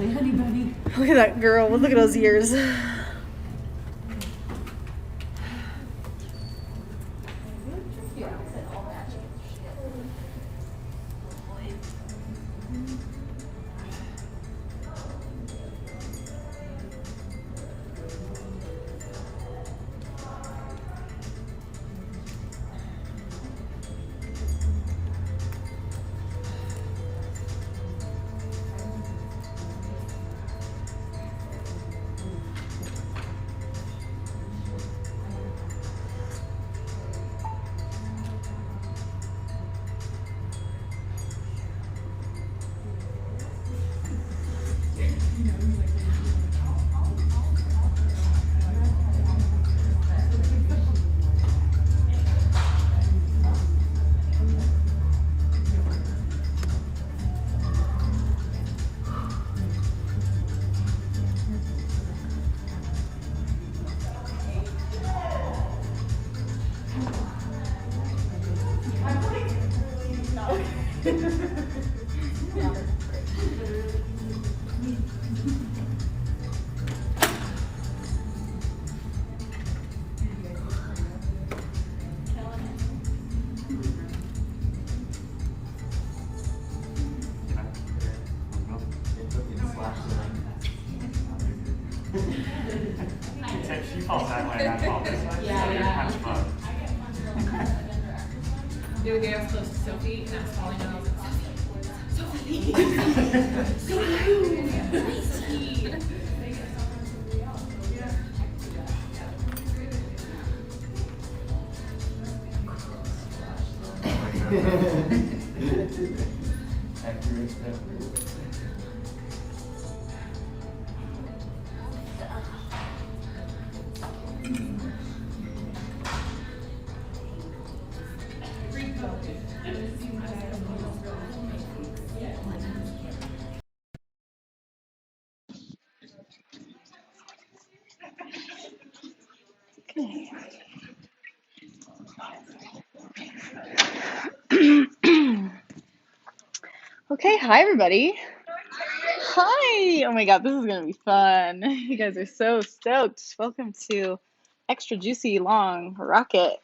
my honey bunny. Look at that girl. Look at those ears. She falls that way, and I fall this way. Yeah. The other day I was close to Sophie and I was falling and I was like, Sophie! Okay, hi everybody. Hi. Oh my god, this is gonna be fun. You guys are so stoked. Welcome to Extra Juicy Long Rocket.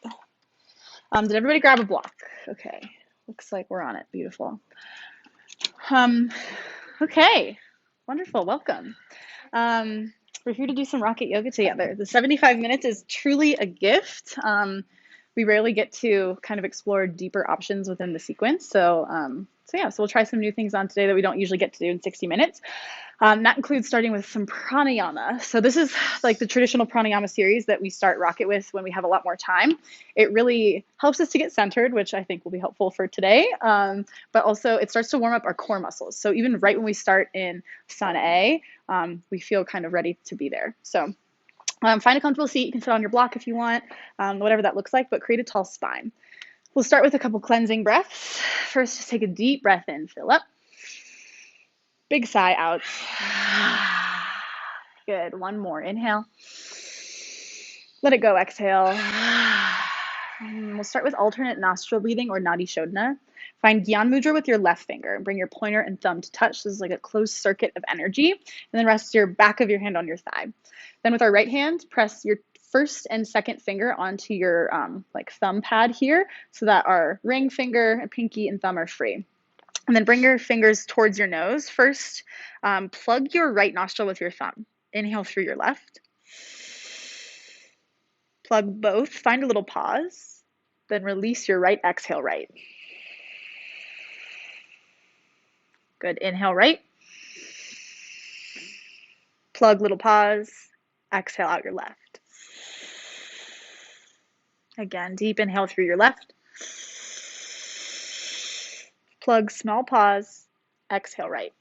Did everybody grab a block? Okay, looks like we're on it. Beautiful. Okay, wonderful. Welcome. We're here to do some rocket yoga together. The 75 minutes is truly a gift. We rarely get to kind of explore deeper options within the sequence. So we'll try some new things on today that we don't usually get to do in 60 minutes. That includes starting with some pranayama. So this is like the traditional pranayama series that we start rocket with when we have a lot more time. It really helps us to get centered, which I think will be helpful for today. But also it starts to warm up our core muscles. So even right when we start in Sun A, we feel kind of ready to be there. So find a comfortable seat. You can sit on your block if you want, whatever that looks like, but create a tall spine. We'll start with a couple cleansing breaths. First, just take a deep breath in, fill up. Big sigh out. Good. One more. Inhale. Let it go. Exhale. We'll start with alternate nostril breathing or Nadi Shodhana. Find Gyan Mudra with your left finger and bring your pointer and thumb to touch. This is like a closed circuit of energy. And then rest your back of your hand on your thigh. Then with our right hand, press your first and second finger onto your like thumb pad here so that our ring finger, pinky, and thumb are free. And then bring your fingers towards your nose. First, plug your right nostril with your thumb. Inhale through your left. Plug both. Find a little pause. Then release your right. Exhale right. Good. Inhale right. Plug, little pause. Exhale out your left. Again, deep inhale through your left. Plug, small pause. Exhale right.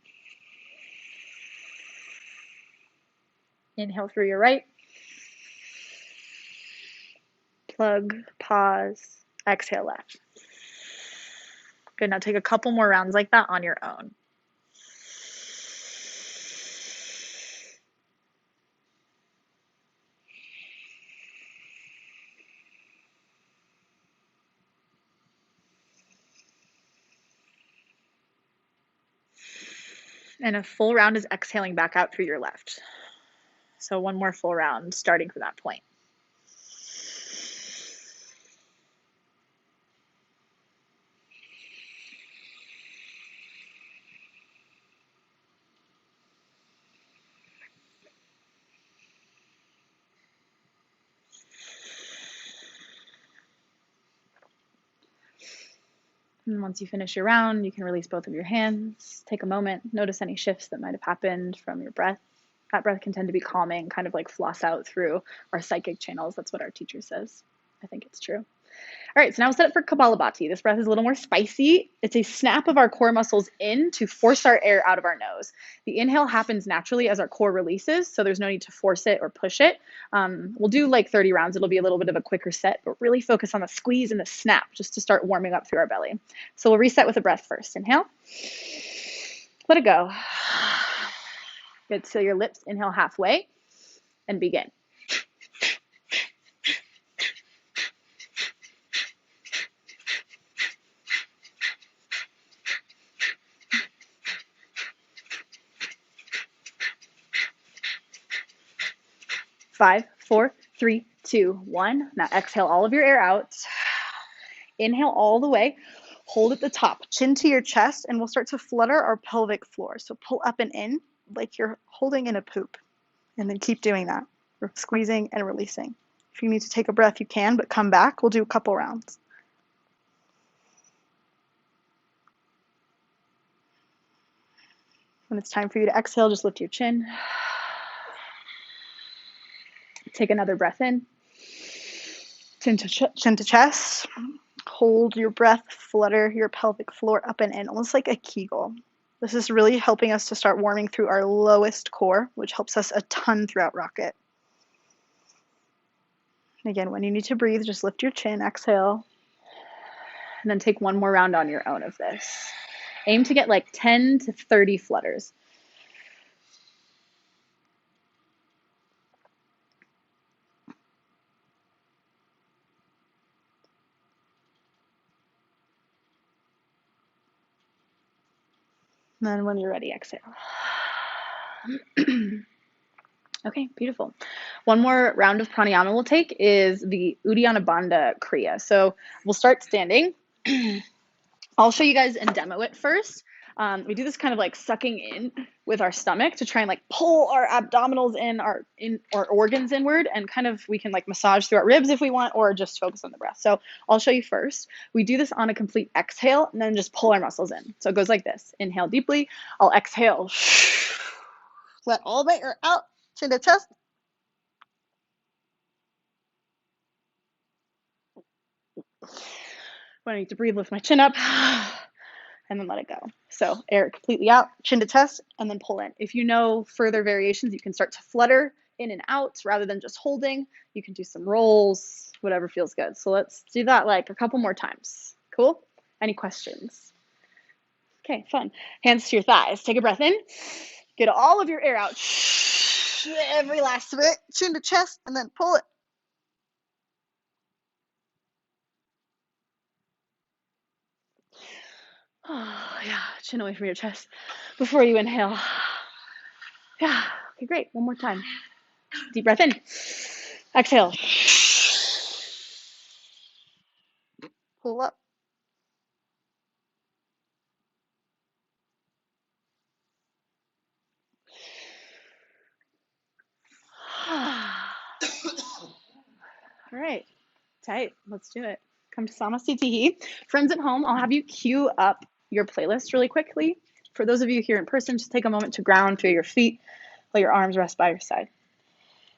Inhale through your right. Plug, pause, exhale left. Good, now take a couple more rounds like that on your own. And a full round is exhaling back out through your left. So one more full round starting from that point. And once you finish your round, you can release both of your hands. Take a moment, notice any shifts that might have happened from your breath. That breath can tend to be calming, kind of like floss out through our psychic channels. That's what our teacher says. I think it's true. All right, so now we'll set up for Kapalabhati. This breath is a little more spicy. It's a snap of our core muscles in to force our air out of our nose. The inhale happens naturally as our core releases, so there's no need to force it or push it. We'll do like 30 rounds. It'll be a little bit of a quicker set, but really focus on the squeeze and the snap just to start warming up through our belly. So we'll reset with a breath first. Inhale. Let it go. Good. Seal your lips. Inhale halfway and begin. 5, 4, 3, 2, 1. Now exhale all of your air out. Inhale all the way. Hold at the top, chin to your chest, and we'll start to flutter our pelvic floor. So pull up and in like you're holding in a poop. And then keep doing that. We're squeezing and releasing. If you need to take a breath, you can, but come back. We'll do a couple rounds. When it's time for you to exhale, just lift your chin. Take another breath in. Chin to chest. Hold your breath, flutter your pelvic floor up and in, almost like a Kegel. This is really helping us to start warming through our lowest core, which helps us a ton throughout Rocket. And again, when you need to breathe, just lift your chin, exhale, and then take one more round on your own of this. Aim to get like 10 to 30 flutters. And then when you're ready, exhale. Okay, beautiful. One more round of pranayama we'll take is the Uddiyana Bandha Kriya. So we'll start standing. I'll show you guys and demo it first. We do this kind of like sucking in with our stomach to try and like pull our abdominals in our organs inward, and kind of we can like massage through our ribs if we want, or just focus on the breath. So I'll show you first. We do this on a complete exhale and then just pull our muscles in. So it goes like this. Inhale deeply. I'll exhale. Let all the air out. Chin to chest. When I need to breathe, lift my chin up. And then let it go. So air completely out, chin to chest, and then pull in. If you know further variations, you can start to flutter in and out rather than just holding. You can do some rolls, whatever feels good. So let's do that like a couple more times. Cool? Any questions? Okay, fun. Hands to your thighs. Take a breath in. Get all of your air out. Every last bit. Chin to chest, and then pull it. Oh, yeah, chin away from your chest before you inhale. Yeah, okay, great. One more time. Deep breath in. Exhale. Pull up. All right, tight. Let's do it. Come to Samastitihi. Friends at home, I'll have you queue up your playlist really quickly. For those of you here in person, just take a moment to ground through your feet. Let your arms rest by your side.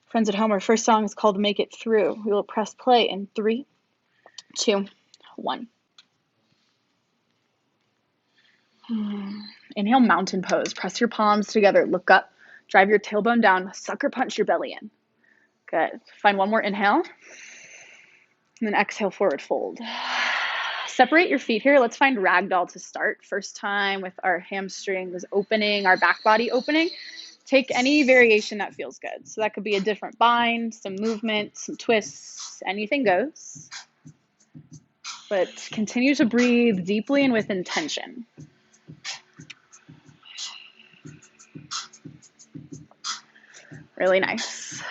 Friends at home, our first song is called Make It Through. We will press play in 3, 2, 1. Inhale, mountain pose. Press your palms together. Look up. Drive your tailbone down. Sucker punch your belly in. Good. Find one more inhale. And then exhale, forward fold. Separate your feet here. Let's find ragdoll to start. First time with our hamstrings opening, our back body opening. Take any variation that feels good. So that could be a different bind, some movement, some twists, anything goes. But continue to breathe deeply and with intention. Really nice.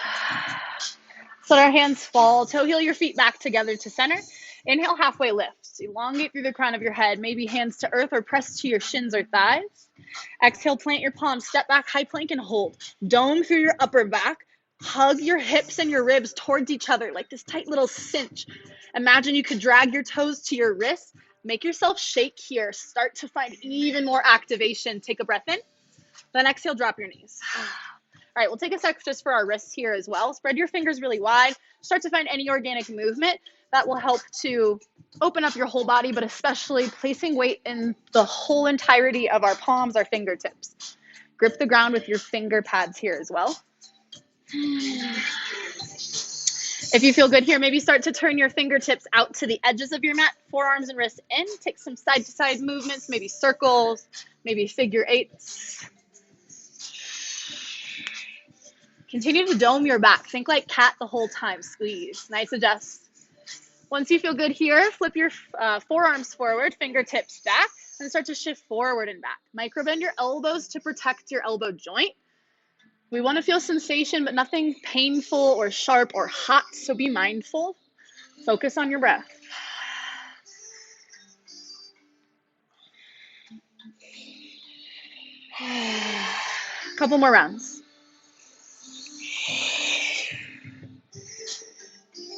Let our hands fall. Toe heel your feet back together to center. Inhale, halfway lift. Elongate through the crown of your head. Maybe hands to earth or press to your shins or thighs. Exhale, plant your palms, step back, high plank, and hold. Dome through your upper back. Hug your hips and your ribs towards each other like this tight little cinch. Imagine you could drag your toes to your wrists. Make yourself shake here. Start to find even more activation. Take a breath in. Then exhale, drop your knees. All right, we'll take a sec just for our wrists here as well. Spread your fingers really wide. Start to find any organic movement that will help to open up your whole body, but especially placing weight in the whole entirety of our palms, our fingertips. Grip the ground with your finger pads here as well. If you feel good here, maybe start to turn your fingertips out to the edges of your mat, forearms and wrists in. Take some side-to-side movements, maybe circles, maybe figure eights. Continue to dome your back. Think like cat the whole time. Squeeze. Nice adjust. Once you feel good here, flip your forearms forward, fingertips back, and start to shift forward and back. Microbend your elbows to protect your elbow joint. We want to feel sensation, but nothing painful or sharp or hot, so be mindful. Focus on your breath. Couple more rounds.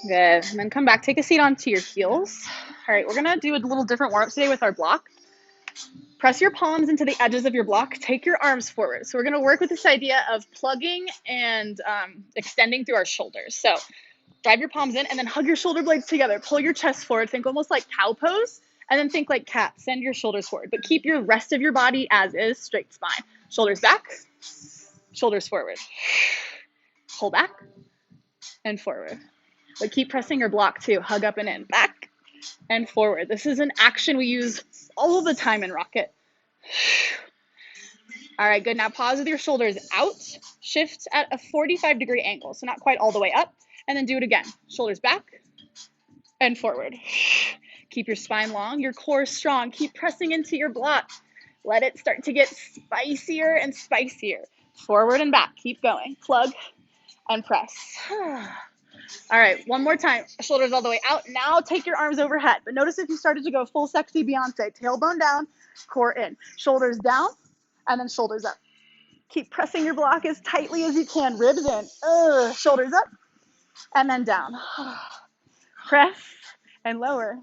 Good. And then come back, take a seat onto your heels. All right, we're going to do a little different warm-up today with our block. Press your palms into the edges of your block. Take your arms forward. So we're going to work with this idea of plugging and extending through our shoulders. So drive your palms in and then hug your shoulder blades together. Pull your chest forward. Think almost like cow pose. And then think like cat. Send your shoulders forward. But keep your rest of your body as is. Straight spine. Shoulders back. Shoulders forward. Pull back and forward. But keep pressing your block too. Hug up and in. Back and forward. This is an action we use all the time in Rocket. All right, good. Now pause with your shoulders out. Shift at a 45-degree angle, so not quite all the way up. And then do it again. Shoulders back and forward. Keep your spine long, your core strong. Keep pressing into your block. Let it start to get spicier and spicier. Forward and back. Keep going. Plug and press. All right, one more time. Shoulders all the way out. Now take your arms overhead. But notice if you started to go full sexy Beyonce, tailbone down, core in. Shoulders down, and then shoulders up. Keep pressing your block as tightly as you can. Ribs in. Shoulders up, and then down. Press and lower.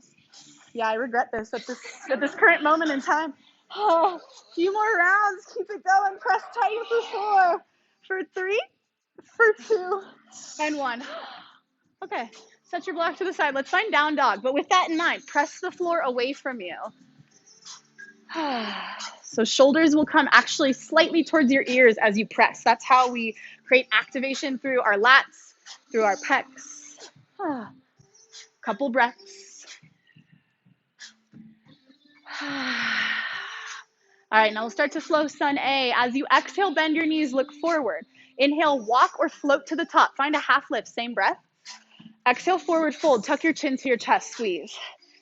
Yeah, I regret this at this current moment in time. A few more rounds. Keep it going. Press tight for 4, for 3, for 2, and 1. Okay, set your block to the side. Let's find down dog. But with that in mind, press the floor away from you. So shoulders will come actually slightly towards your ears as you press. That's how we create activation through our lats, through our pecs. Couple breaths. All right, now we'll start to flow sun A. As you exhale, bend your knees, look forward. Inhale, walk or float to the top. Find a half lift, same breath. Exhale, forward fold. Tuck your chin to your chest, squeeze.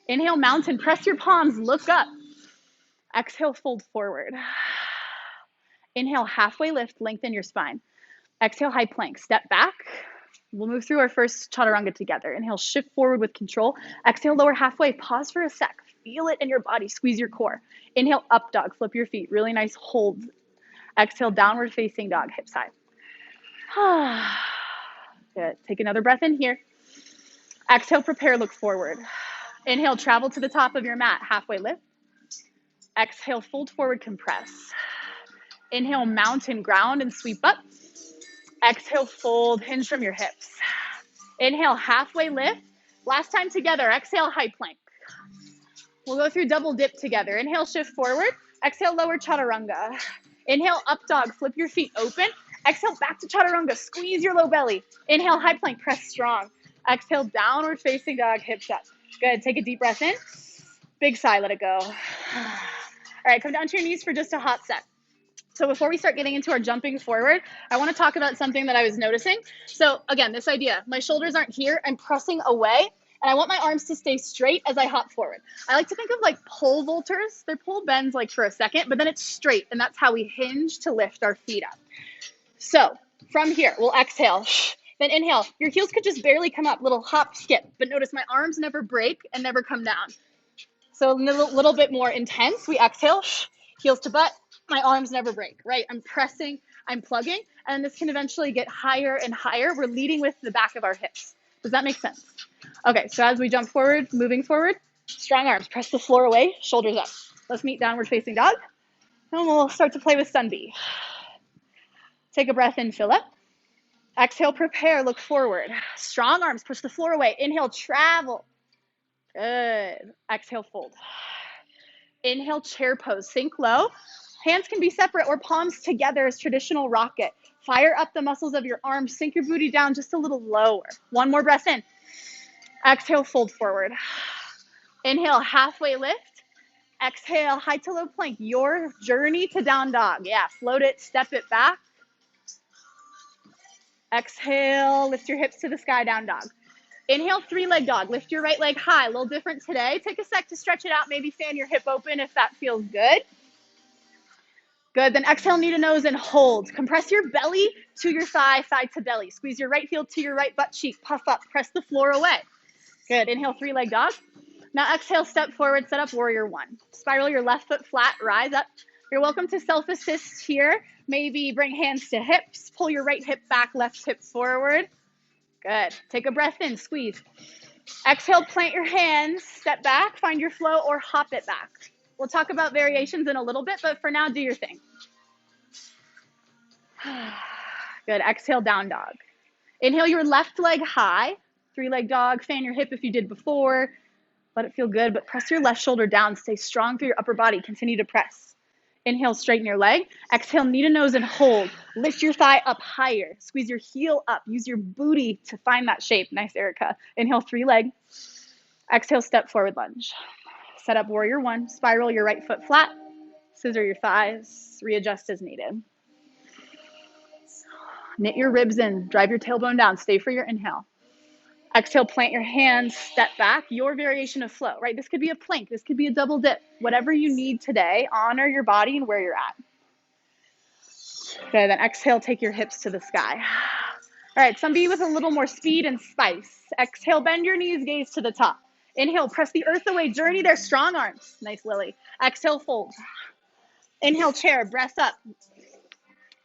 Inhale, mountain. Press your palms, look up. Exhale, fold forward. Inhale, halfway lift, lengthen your spine. Exhale, high plank. Step back. We'll move through our first chaturanga together. Inhale, shift forward with control. Exhale, lower halfway. Pause for a sec. Feel it in your body. Squeeze your core. Inhale, up dog. Flip your feet. Really nice hold. Exhale, downward facing dog, hips high. Good. Take another breath in here. Exhale, prepare, look forward. Inhale, travel to the top of your mat, halfway lift. Exhale, fold forward, compress. Inhale, mountain, ground and sweep up. Exhale, fold, hinge from your hips. Inhale, halfway lift. Last time together, exhale, high plank. We'll go through double dip together. Inhale, shift forward. Exhale, lower chaturanga. Inhale, up dog, flip your feet open. Exhale, back to chaturanga, squeeze your low belly. Inhale, high plank, press strong. Exhale, downward facing dog, hips up. Good, take a deep breath in. Big sigh, let it go. All right, come down to your knees for just a hot sec. So before we start getting into our jumping forward, I want to talk about something that I was noticing. So again, this idea, my shoulders aren't here, I'm pressing away, and I want my arms to stay straight as I hop forward. I like to think of like pole vaulters. Their pole bends like for a second, but then it's straight, and that's how we hinge to lift our feet up. So From here, we'll exhale. Then inhale. Your heels could just barely come up, little hop, skip. But notice my arms never break and never come down. So a little bit more intense. We exhale, heels to butt. My arms never break, right? I'm pressing, I'm plugging, and this can eventually get higher and higher. We're leading with the back of our hips. Does that make sense? Okay, so as we jump forward, moving forward, strong arms, press the floor away, shoulders up. Let's meet downward facing dog. And we'll start to play with sun bee. Take a breath in, fill up. Exhale, prepare, look forward. Strong arms, push the floor away. Inhale, travel. Good. Exhale, fold. Inhale, chair pose, sink low. Hands can be separate or palms together as traditional rocket. Fire up the muscles of your arms, sink your booty down just a little lower. One more breath in. Exhale, fold forward. Inhale, halfway lift. Exhale, high to low plank, your journey to down dog. Yeah, float it, step it back. Exhale, lift your hips to the sky, down dog. Inhale, three-leg dog. Lift your right leg high. A little different today. Take a sec to stretch it out. Maybe fan your hip open if that feels good. Good. Then exhale, knee to nose and hold. Compress your belly to your thigh, thigh to belly. Squeeze your right heel to your right butt cheek. Puff up. Press the floor away. Good. Inhale, three-leg dog. Now exhale, step forward, set up warrior one. Spiral your left foot flat, rise up. You're welcome to self-assist here. Maybe bring hands to hips. Pull your right hip back, left hip forward. Good. Take a breath in, squeeze. Exhale, plant your hands, step back, find your flow, or hop it back. We'll talk about variations in a little bit, but for now, do your thing. Good. Exhale, down dog. Inhale your left leg high. Three-leg dog. Fan your hip if you did before. Let it feel good, but press your left shoulder down. Stay strong through your upper body. Continue to press. Inhale, straighten your leg. Exhale, knee to nose and hold. Lift your thigh up higher. Squeeze your heel up. Use your booty to find that shape. Nice, Erica. Inhale, three leg. Exhale, step forward lunge. Set up warrior one. Spiral your right foot flat. Scissor your thighs. Readjust as needed. Knit your ribs in. Drive your tailbone down. Stay for your inhale. Exhale, plant your hands, step back, your variation of flow, right? This could be a plank, this could be a double dip, whatever you need today, honor your body and where you're at. Okay, then exhale, take your hips to the sky. All right, some be with a little more speed and spice. Exhale, bend your knees, gaze to the top. Inhale, press the earth away, journey there, strong arms. Nice, Lily. Exhale, fold. Inhale, chair, breath up.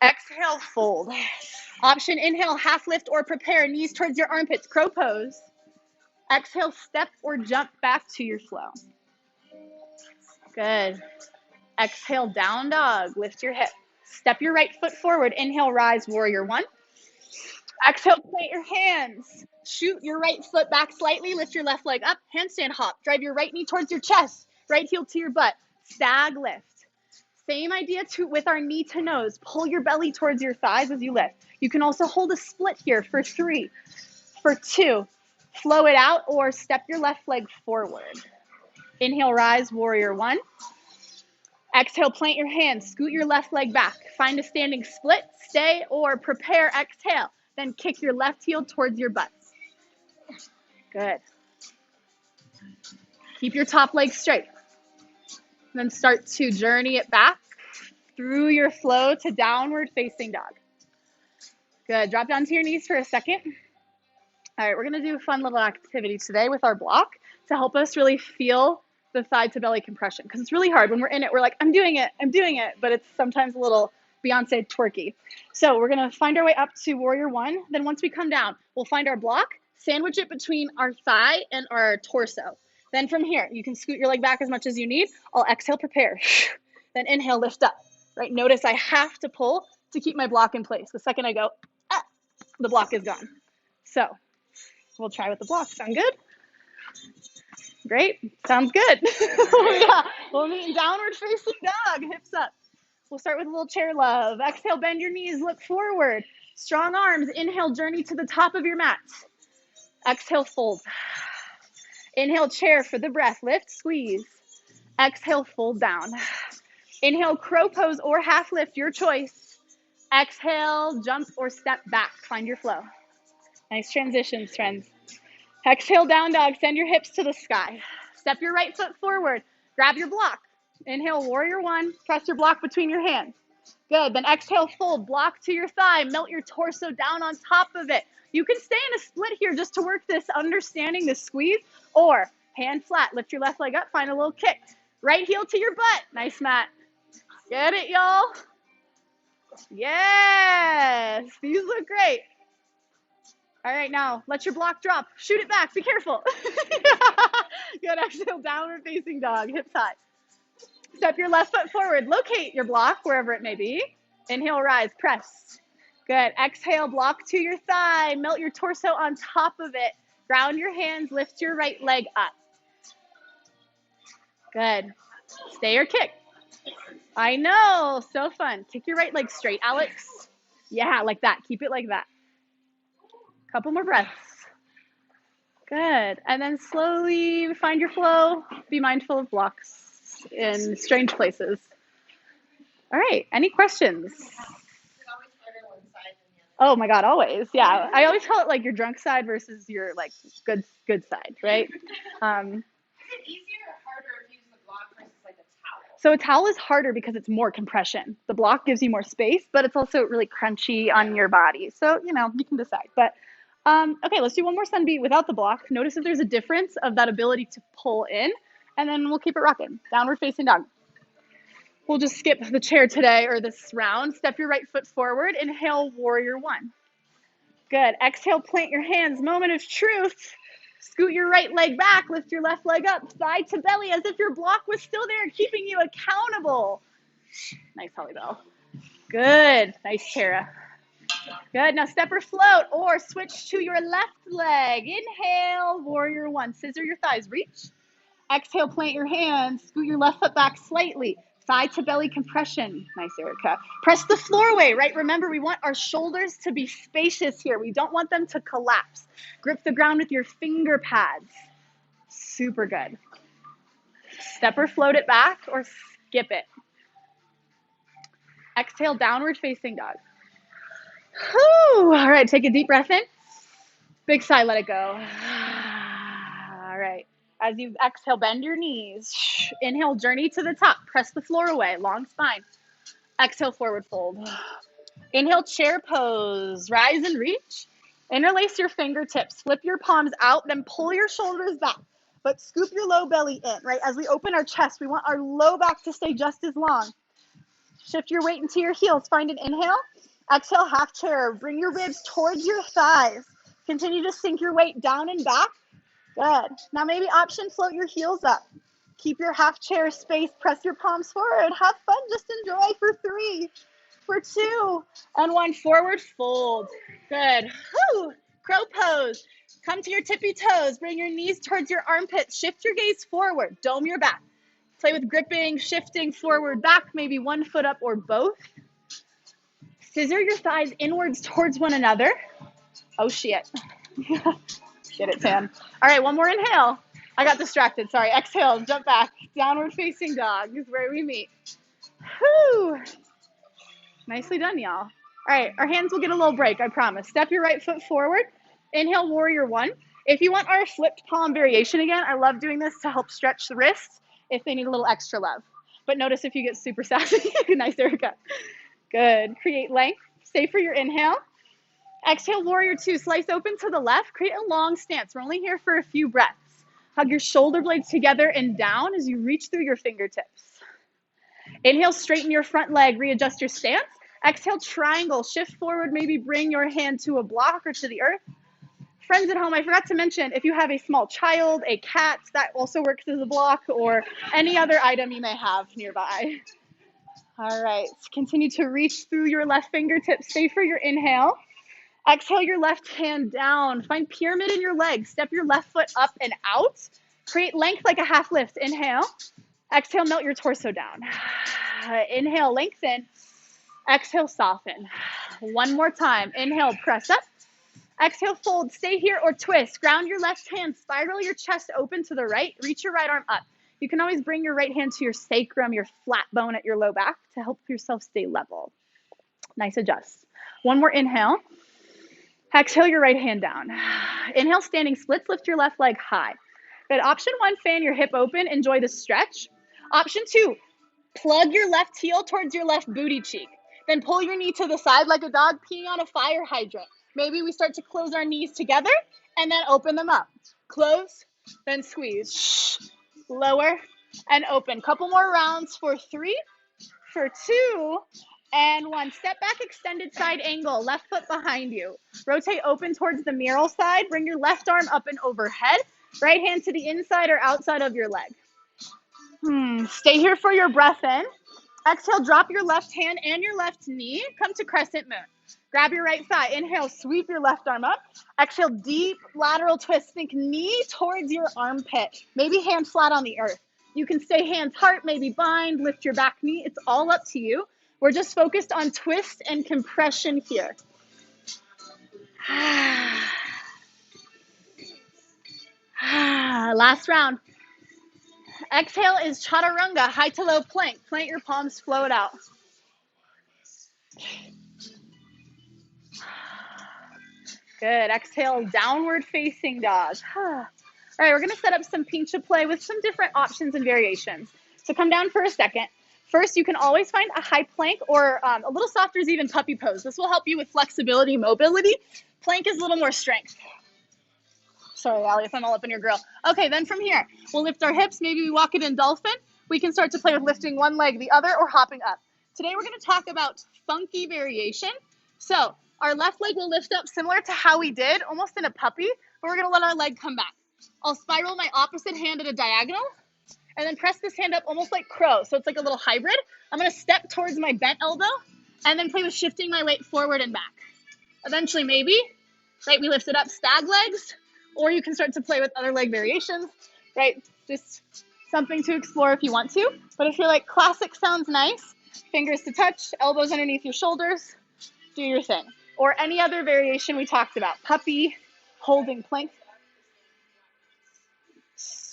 Exhale, fold. Option, inhale, half lift or prepare, knees towards your armpits, crow pose. Exhale, step or jump back to your flow. Good. Exhale, down dog, lift your hip. Step your right foot forward, inhale, rise, warrior one. Exhale, plant your hands. Shoot your right foot back slightly, lift your left leg up, handstand hop. Drive your right knee towards your chest, right heel to your butt. Stag lift. Same idea with our knee to nose. Pull your belly towards your thighs as you lift. You can also hold a split here for 3, for 2. Flow it out or step your left leg forward. Inhale, rise, warrior one. Exhale, plant your hands. Scoot your left leg back. Find a standing split, stay, or prepare, exhale. Then kick your left heel towards your butt. Good. Keep your top leg straight. Then start to journey it back through your flow to downward facing dog. Good. Drop down to your knees for a second. All right, we're going to do a fun little activity today with our block to help us really feel the thigh to belly compression, because it's really hard. When we're in it, we're like, I'm doing it, but it's sometimes a little Beyonce twerky. So we're going to find our way up to warrior one. Then once we come down, we'll find our block, sandwich it between our thigh and our torso. Then from here, you can scoot your leg back as much as you need. I'll exhale, prepare. Then inhale, lift up, right? Notice I have to pull to keep my block in place. The second I go, the block is gone. So we'll try with the block. Sound good? Great. Sounds good. Yeah. We'll meet downward facing dog, hips up. We'll start with a little chair love. Exhale, bend your knees, look forward. Strong arms. Inhale, journey to the top of your mat. Exhale, fold. Inhale, chair for the breath. Lift, squeeze. Exhale, fold down. Inhale, crow pose or half lift, your choice. Exhale, jump or step back. Find your flow. Nice transitions, friends. Exhale, down dog. Send your hips to the sky. Step your right foot forward. Grab your block. Inhale, warrior one. Press your block between your hands. Good. Then exhale, fold, block to your thigh, melt your torso down on top of it. You can stay in a split here just to work this understanding, this squeeze, or hand flat, lift your left leg up, find a little kick. Right heel to your butt. Nice, Matt. Get it, y'all? Yes. These look great. All right, now let your block drop. Shoot it back. Be careful. Good. Exhale, downward facing dog. Hips high. Step your left foot forward. Locate your block wherever it may be. Inhale, rise, press. Good. Exhale, block to your thigh. Melt your torso on top of it. Ground your hands. Lift your right leg up. Good. Stay or kick. I know. So fun. Kick your right leg straight, Alex. Yeah, like that. Keep it like that. Couple more breaths. Good. And then slowly find your flow. Be mindful of blocks in strange places. All right. Any questions? Oh my God, always. Yeah. I always call it like your drunk side versus your like good side, right? Is it easier or harder if you use the block versus like a towel? So a towel is harder because it's more compression. The block gives you more space, but it's also really crunchy on your body. So, you know, you can decide. But okay, let's do one more sun beat without the block. Notice if there's a difference of that ability to pull in, and then we'll keep it rocking. Downward facing dog. We'll just skip the chair today or this round. Step your right foot forward. Inhale, warrior one. Good. Exhale, plant your hands. Moment of truth. Scoot your right leg back. Lift your left leg up. Thigh to belly as if your block was still there, keeping you accountable. Nice, Holly Bell. Good. Nice, Tara. Good. Now step or float or switch to your left leg. Inhale, warrior one. Scissor your thighs. Reach. Exhale, plant your hands. Scoot your left foot back slightly. Thigh to belly compression. Nice, Erica. Press the floor away, right? Remember, we want our shoulders to be spacious here. We don't want them to collapse. Grip the ground with your finger pads. Super good. Step or float it back or skip it. Exhale, downward facing dog. Whew. All right, take a deep breath in. Big sigh, let it go. All right. As you exhale, bend your knees. Inhale, journey to the top. Press the floor away, long spine. Exhale, forward fold. Inhale, chair pose. Rise and reach. Interlace your fingertips. Flip your palms out, then pull your shoulders back. But scoop your low belly in, right? As we open our chest, we want our low back to stay just as long. Shift your weight into your heels. Find an inhale. Exhale, half chair. Bring your ribs towards your thighs. Continue to sink your weight down and back. Good. Now maybe option float your heels up. Keep your half chair space. Press your palms forward. Have fun. Just enjoy for 3, for 2, and 1. Forward fold. Good. Woo. Crow pose. Come to your tippy toes. Bring your knees towards your armpits. Shift your gaze forward. Dome your back. Play with gripping, shifting forward, back, maybe one foot up or both. Scissor your thighs inwards towards one another. Oh, shit. Get it, Tam. All right, one more inhale. I got distracted. Sorry. Exhale, jump back. Downward facing dog is where we meet. Whew. Nicely done, y'all. All right, our hands will get a little break, I promise. Step your right foot forward. Inhale, warrior one. If you want our flipped palm variation again, I love doing this to help stretch the wrists if they need a little extra love. But notice if you get super sassy. Nice, Erica. Good. Create length. Stay for your inhale. Exhale, warrior two. Slice open to the left. Create a long stance. We're only here for a few breaths. Hug your shoulder blades together and down as you reach through your fingertips. Inhale, straighten your front leg. Readjust your stance. Exhale, triangle. Shift forward. Maybe bring your hand to a block or to the earth. Friends at home, I forgot to mention, if you have a small child, a cat, that also works as a block, or any other item you may have nearby. All right, continue to reach through your left fingertips. Stay for your inhale. Exhale your left hand down. Find pyramid in your legs. Step your left foot up and out. Create length like a half lift. Inhale. Exhale, melt your torso down. Inhale, lengthen. Exhale, soften. One more time. Inhale, press up. Exhale, fold. Stay here or twist. Ground your left hand. Spiral your chest open to the right. Reach your right arm up. You can always bring your right hand to your sacrum, your flat bone at your low back, to help yourself stay level. Nice adjust. One more inhale. Exhale your right hand down. Inhale, standing splits. Lift your left leg high. Good. Option one, fan your hip open. Enjoy the stretch. Option two, Plug your left heel towards your left booty cheek. Then pull your knee to the side like a dog peeing on a fire hydrant. Maybe we start to close our knees together and then open them up. Close, then squeeze. Shh. Lower and open. Couple more rounds for 3, for 2, and 1. Step back, extended side angle. Left foot behind you. Rotate open towards the mural side. Bring your left arm up and overhead. Right hand to the inside or outside of your leg. Stay here for your breath in. Exhale, drop your left hand and your left knee. Come to crescent moon. Grab your right thigh. Inhale, sweep your left arm up. Exhale, deep lateral twist. Think knee towards your armpit. Maybe hands flat on the earth. You can stay hands heart, maybe bind, lift your back knee. It's all up to you. We're just focused on twist and compression here. Last round. Exhale is chaturanga, high to low plank. Plant your palms, float out. Good. Exhale, downward facing dog. All right, we're going to set up some pincha play with some different options and variations. So come down for a second. First, you can always find a high plank, or a little softer is even puppy pose. This will help you with flexibility, mobility. Plank is a little more strength. Sorry, Allie, if I'm all up in your grill. Okay, then from here, we'll lift our hips. Maybe we walk it in dolphin. We can start to play with lifting one leg, the other, or hopping up. Today, we're going to talk about funky variation. So our left leg will lift up similar to how we did, almost in a puppy, but we're going to let our leg come back. I'll spiral my opposite hand at a diagonal, and then press this hand up almost like crow. So it's like a little hybrid. I'm going to step towards my bent elbow, and then play with shifting my weight forward and back. Eventually, maybe, right, we lift it up, stag legs, or you can start to play with other leg variations, right? Just something to explore if you want to. But if you're like, classic sounds nice, fingers to touch, elbows underneath your shoulders, do your thing. Or any other variation we talked about. Puppy, holding plank.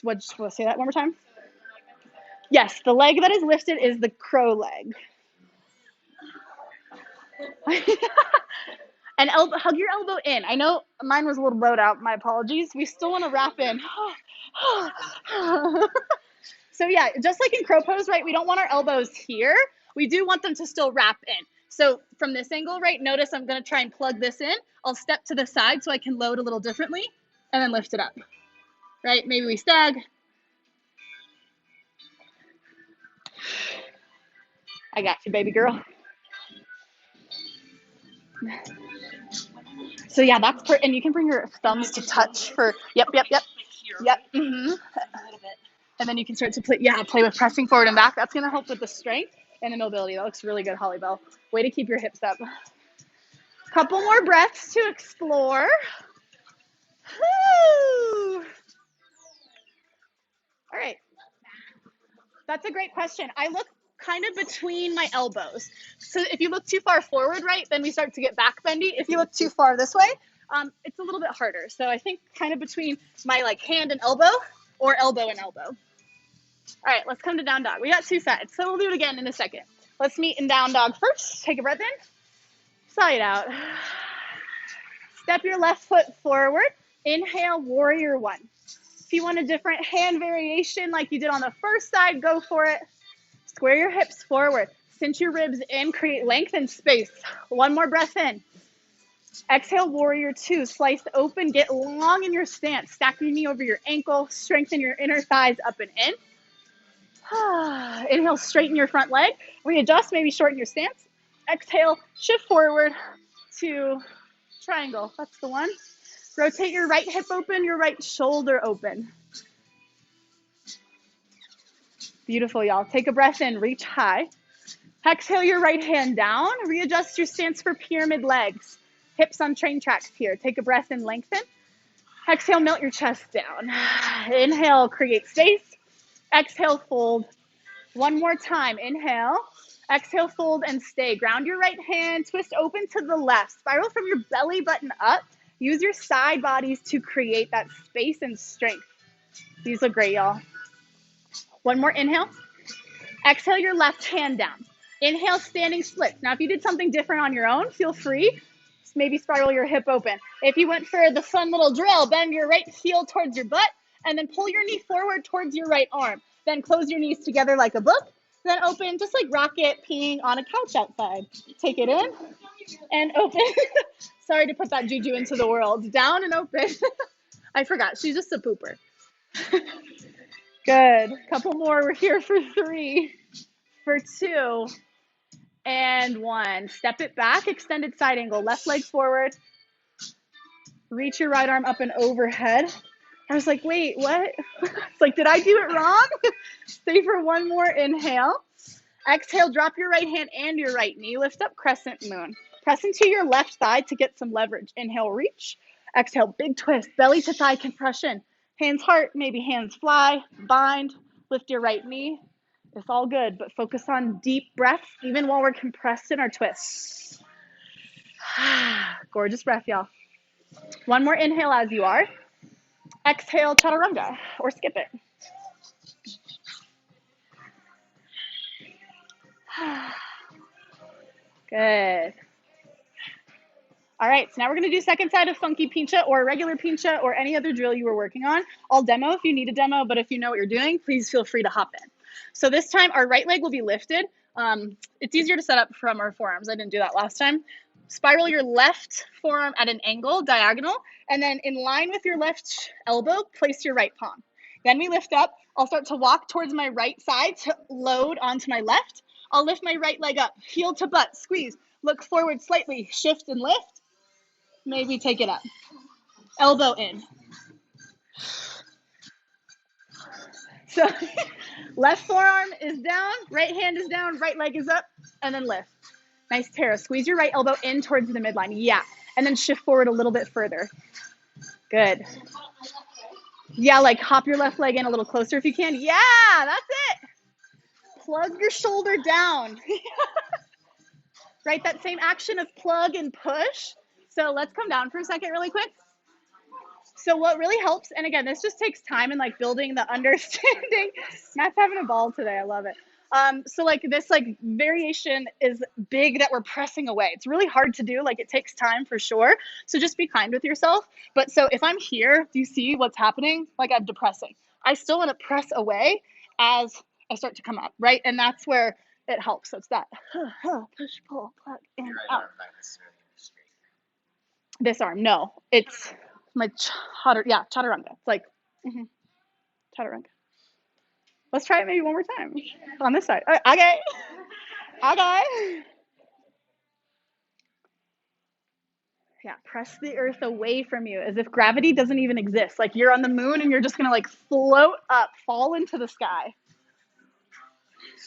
We'll say that one more time? Yes, the leg that is lifted is the crow leg. And hug your elbow in. I know mine was a little blowed out. My apologies. We still want to wrap in. So yeah, just like in crow pose, right? We don't want our elbows here. We do want them to still wrap in. So from this angle, right, notice I'm going to try and plug this in. I'll step to the side so I can load a little differently and then lift it up. Right? Maybe we stag. I got you, baby girl. So yeah, that's and you can bring your thumbs to touch for, yep. Mm-hmm. And then you can start to play with pressing forward and back. That's going to help with the strength and the mobility. That looks really good, Holly Bell. Way to keep your hips up. Couple more breaths to explore. Woo! All right. That's a great question. I look kind of between my elbows. So if you look too far forward, right, then we start to get back bendy. If you look too far this way, it's a little bit harder. So I think kind of between my like hand and elbow, or elbow and elbow. All right, let's come to down dog. We got 2 sides, so we'll do it again in a second. Let's meet in down dog first. Take a breath in, side out. Step your left foot forward. Inhale, warrior 1. If you want a different hand variation like you did on the first side, go for it. Square your hips forward. Cinch your ribs in, create length and space. One more breath in. Exhale, warrior 2. Slice open, get long in your stance. Stack your knee over your ankle. Strengthen your inner thighs up and in. Inhale, straighten your front leg. Readjust, maybe shorten your stance. Exhale, shift forward to triangle. That's the one. Rotate your right hip open, your right shoulder open. Beautiful, y'all. Take a breath in, reach high. Exhale your right hand down. Readjust your stance for pyramid legs. Hips on train tracks here. Take a breath in, lengthen. Exhale, melt your chest down. Inhale, create space. Exhale, fold. One more time. Inhale. Exhale, fold and stay. Ground your right hand. Twist open to the left. Spiral from your belly button up. Use your side bodies to create that space and strength. These look great, y'all. One more inhale. Exhale your left hand down. Inhale, standing split. Now, if you did something different on your own, feel free. Maybe spiral your hip open. If you went for the fun little drill, bend your right heel towards your butt and then pull your knee forward towards your right arm. Then close your knees together like a book. then open, just like rocket peeing on a couch outside. Take it in and open. Sorry to put that juju into the world. Down and open. I forgot, she's just a pooper. Good, couple more, we're here for 3, for 2, and 1. Step it back, extended side angle, left leg forward. Reach your right arm up and overhead. I was like, wait, what? It's like, did I do it wrong? Stay for 1 more inhale. Exhale, drop your right hand and your right knee. Lift up, crescent moon. Press into your left thigh to get some leverage. Inhale, reach. Exhale, big twist, belly to thigh compression. Hands heart, maybe hands fly, bind, lift your right knee. It's all good, but focus on deep breaths, even while we're compressed in our twists. Gorgeous breath, y'all. 1 more inhale as you are. Exhale, chaturanga, or skip it. Good. All right, so now we're gonna do second side of funky pincha or regular pincha or any other drill you were working on. I'll demo if you need a demo, but if you know what you're doing, please feel free to hop in. So this time our right leg will be lifted. It's easier to set up from our forearms. I didn't do that last time. Spiral your left forearm at an angle, diagonal, and then in line with your left elbow, place your right palm. Then we lift up. I'll start to walk towards my right side to load onto my left. I'll lift my right leg up, heel to butt, squeeze, look forward slightly, shift and lift. Maybe take it up. Elbow in. So left forearm is down, right hand is down, right leg is up, and then lift. Nice Tara. Squeeze your right elbow in towards the midline. Yeah. And then shift forward a little bit further. Good. Yeah, like hop your left leg in a little closer if you can. Yeah, that's it. Plug your shoulder down. Right, that same action of plug and push. So let's come down for a second really quick. So what really helps, and again, this just takes time and like building the understanding. Matt's having a ball today. I love it. So like this like variation is big that we're pressing away. It's really hard to do. Like it takes time for sure. So just be kind with yourself. But so if I'm here, do you see what's happening? Like I'm depressing. I still want to press away as I start to come up, right? And that's where it helps. So it's that push, pull, plug, in, out. This arm, no, it's my chaturanga. It's like chaturanga. Let's try it maybe one more time on this side. Okay. Yeah, press the earth away from you as if gravity doesn't even exist. Like you're on the moon and you're just gonna like float up, fall into the sky.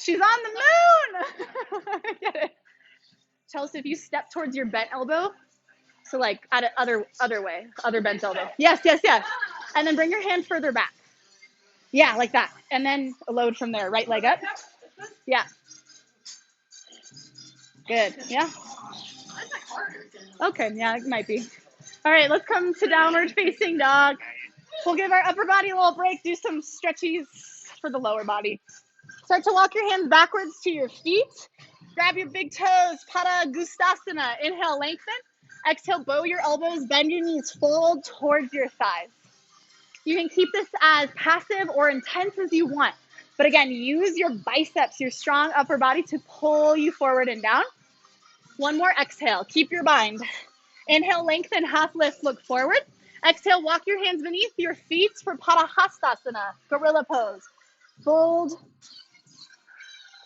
She's on the moon. Get it? Chelsea, if you step towards your bent elbow, so like at other way, other bent elbow. Yes. And then bring your hand further back. Yeah, like that. And then a load from there. Right leg up. Yeah. Good. Yeah. Okay. Yeah, it might be. All right, let's come to downward facing dog. We'll give our upper body a little break. Do some stretchies for the lower body. Start to walk your hands backwards to your feet. Grab your big toes. Pada Gustasana. Inhale, lengthen. Exhale, bow your elbows. Bend your knees. Fold towards your thighs. You can keep this as passive or intense as you want. But again, use your biceps, your strong upper body to pull you forward and down. 1 more exhale. Keep your bind. Inhale, lengthen, half lift, look forward. Exhale, walk your hands beneath your feet for Padahastasana, gorilla pose. Fold.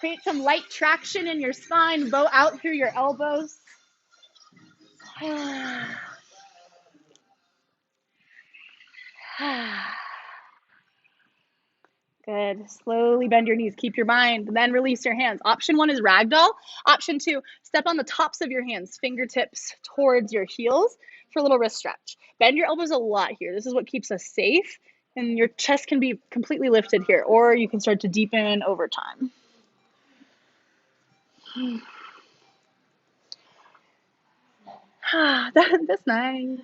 Create some light traction in your spine. Bow out through your elbows. Good. Slowly bend your knees. Keep your mind. Then release your hands. Option 1 is ragdoll. Option 2, step on the tops of your hands, fingertips towards your heels for a little wrist stretch. Bend your elbows a lot here. This is what keeps us safe. And your chest can be completely lifted here, or you can start to deepen over time. That's nice.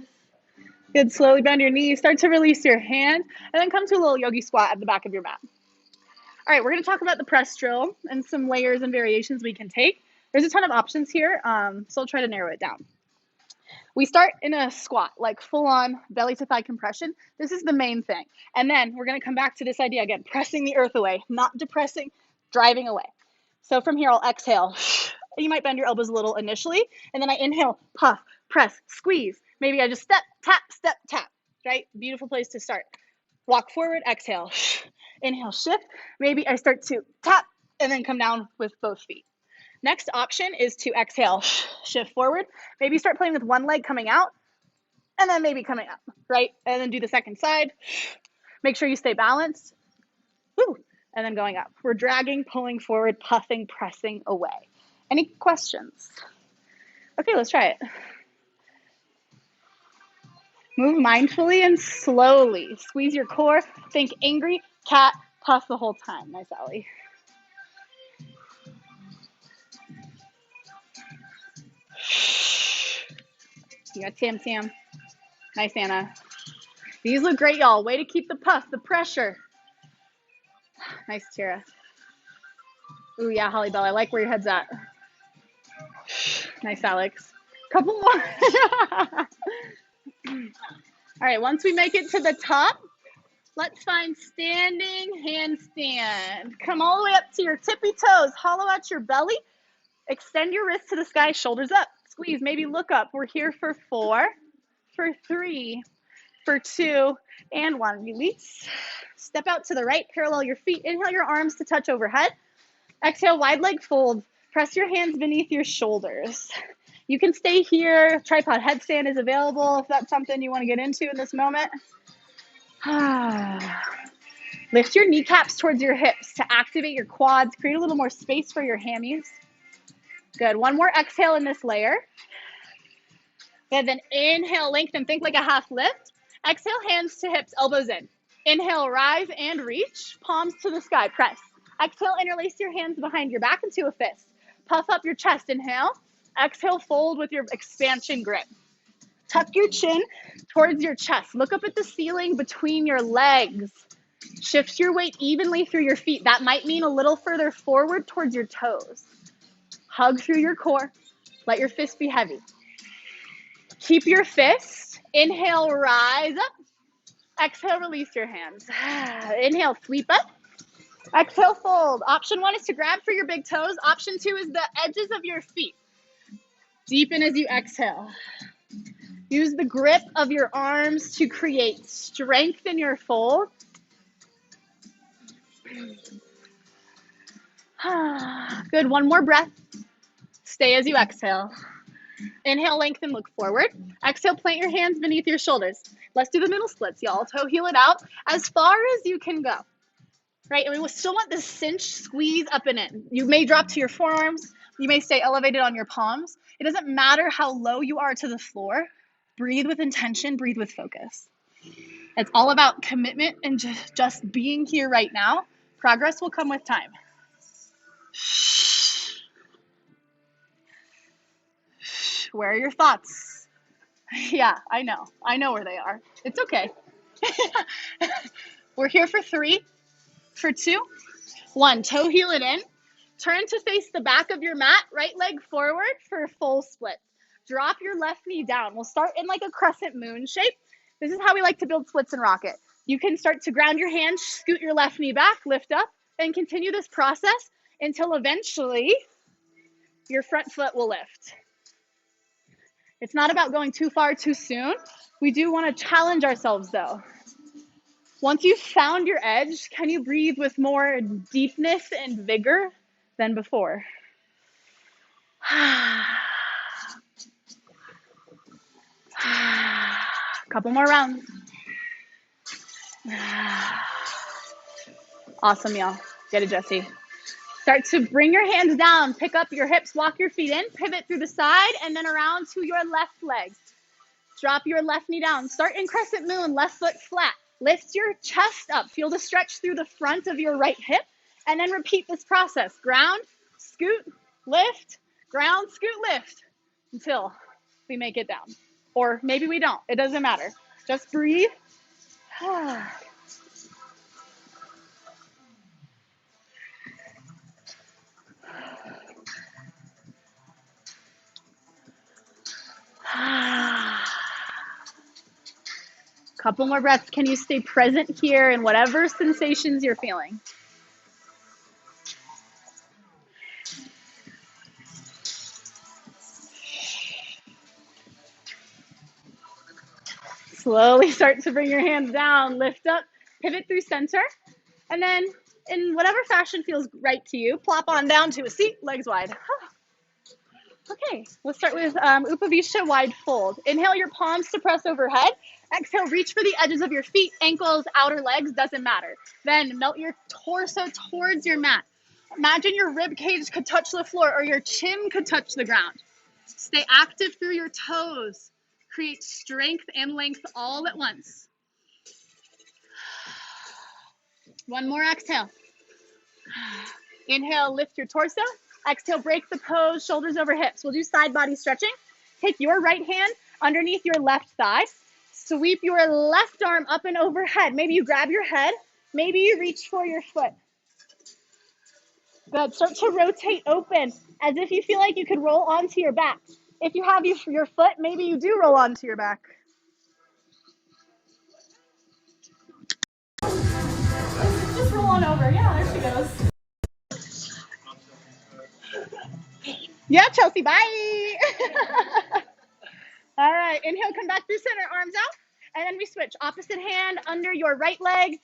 Good. Slowly bend your knees. Start to release your hand, and then come to a little yogi squat at the back of your mat. All right, we're going to talk about the press drill and some layers and variations we can take. There's a ton of options here, so I'll try to narrow it down. We start in a squat, like full-on belly to thigh compression. This is the main thing. And then we're going to come back to this idea again, pressing the earth away, not depressing, driving away. So from here, I'll exhale. You might bend your elbows a little initially, and then I inhale, puff, press, squeeze. Maybe I just step, tap, right? Beautiful place to start. Walk forward, exhale. Inhale, shift. Maybe I start to tap and then come down with both feet. Next option is to exhale, shift forward. Maybe start playing with one leg coming out and then maybe coming up, right? And then do the second side. Make sure you stay balanced. Woo. And then going up. We're dragging, pulling forward, puffing, pressing away. Any questions? Okay, let's try it. Move mindfully and slowly. Squeeze your core. Think angry cat, puff the whole time. Nice, Allie. You got Tam. Nice, Anna. These look great, y'all. Way to keep the puff, the pressure. Nice, Tara. Ooh, yeah, Holly Bell. I like where your head's at. Nice, Alex. Couple more. All right, once we make it to the top, let's find standing handstand. Come all the way up to your tippy toes. Hollow out your belly. Extend your wrists to the sky, shoulders up. Squeeze, maybe look up. We're here for 4, for 3, for 2, and 1. Release. Step out to the right, parallel your feet. Inhale your arms to touch overhead. Exhale, wide leg fold. Press your hands beneath your shoulders. You can stay here. Tripod headstand is available if that's something you want to get into in this moment. Lift your kneecaps towards your hips to activate your quads. Create a little more space for your hammies. Good. One more exhale in this layer. Good. Then inhale, lengthen. Think like a half lift. Exhale, hands to hips, elbows in. Inhale, rise and reach. Palms to the sky. Press. Exhale, interlace your hands behind your back into a fist. Puff up your chest. Inhale. Exhale, fold with your expansion grip. Tuck your chin towards your chest. Look up at the ceiling between your legs. Shift your weight evenly through your feet. That might mean a little further forward towards your toes. Hug through your core. Let your fist be heavy. Keep your fist. Inhale, rise up. Exhale, release your hands. Inhale, sweep up. Exhale, fold. Option 1 is to grab for your big toes. Option 2 is the edges of your feet. Deepen as you exhale. Use the grip of your arms to create strength in your fold. Good. One more breath. Stay as you exhale. Inhale, lengthen, look forward. Exhale, plant your hands beneath your shoulders. Let's do the middle splits, y'all. Toe heel it out as far as you can go. Right? And we still want this cinch squeeze up and in. You may drop to your forearms. You may stay elevated on your palms. It doesn't matter how low you are to the floor. Breathe with intention. Breathe with focus. It's all about commitment and just being here right now. Progress will come with time. Where are your thoughts? Yeah, I know. I know where they are. It's okay. We're here for 3, for 2, 1. Toe heel it in. Turn to face the back of your mat. Right leg forward for a full split. Drop your left knee down. We'll start in like a crescent moon shape. This is how we like to build splits and rocket. You can start to ground your hands, scoot your left knee back, lift up, and continue this process until eventually your front foot will lift. It's not about going too far too soon. We do want to challenge ourselves though. Once you've found your edge, can you breathe with more deepness and vigor than before? Couple more rounds. Awesome, y'all. Get it, Jesse. Start to bring your hands down, pick up your hips, walk your feet in, pivot through the side, and then around to your left leg. Drop your left knee down. Start in crescent moon, left foot flat. Lift your chest up. Feel the stretch through the front of your right hip, and then repeat this process. Ground, scoot, lift, ground, scoot, lift, until we make it down. Or maybe we don't. It doesn't matter. Just breathe. Couple more breaths. Can you stay present here in whatever sensations you're feeling? Slowly start to bring your hands down, lift up, pivot through center, and then in whatever fashion feels right to you, plop on down to a seat, legs wide. Okay, let's start with Upavishta wide fold. Inhale your palms to press overhead. Exhale, reach for the edges of your feet, ankles, outer legs, doesn't matter. Then melt your torso towards your mat. Imagine your rib cage could touch the floor or your chin could touch the ground. Stay active through your toes. Create strength and length all at once. One more exhale. Inhale, lift your torso. Exhale, break the pose, shoulders over hips. We'll do side body stretching. Take your right hand underneath your left thigh. Sweep your left arm up and overhead. Maybe you grab your head. Maybe you reach for your foot. Good. Start to rotate open as if you feel like you could roll onto your back. If you have your foot, maybe you do roll onto your back. Just roll on over. Yeah, there she goes. Yeah, Chelsea, bye. All right, inhale, come back through center, arms out. And then we switch. Opposite hand under your right leg,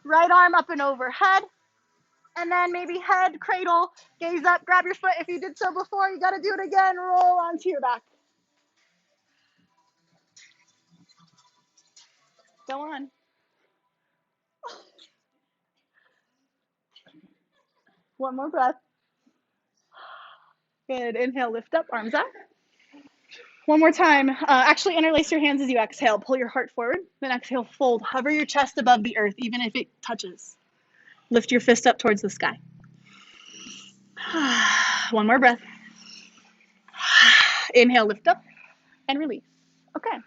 right arm up and overhead. And then maybe head, cradle, gaze up, grab your foot. If you did so before, you got to do it again. Roll onto your back. Go on. One more breath. Good. Inhale, lift up, arms up. One more time. Actually, interlace your hands as you exhale. Pull your heart forward. Then exhale, fold. Hover your chest above the earth, even if it touches. Lift your fist up towards the sky. One more breath. Inhale, lift up, and release. Okay.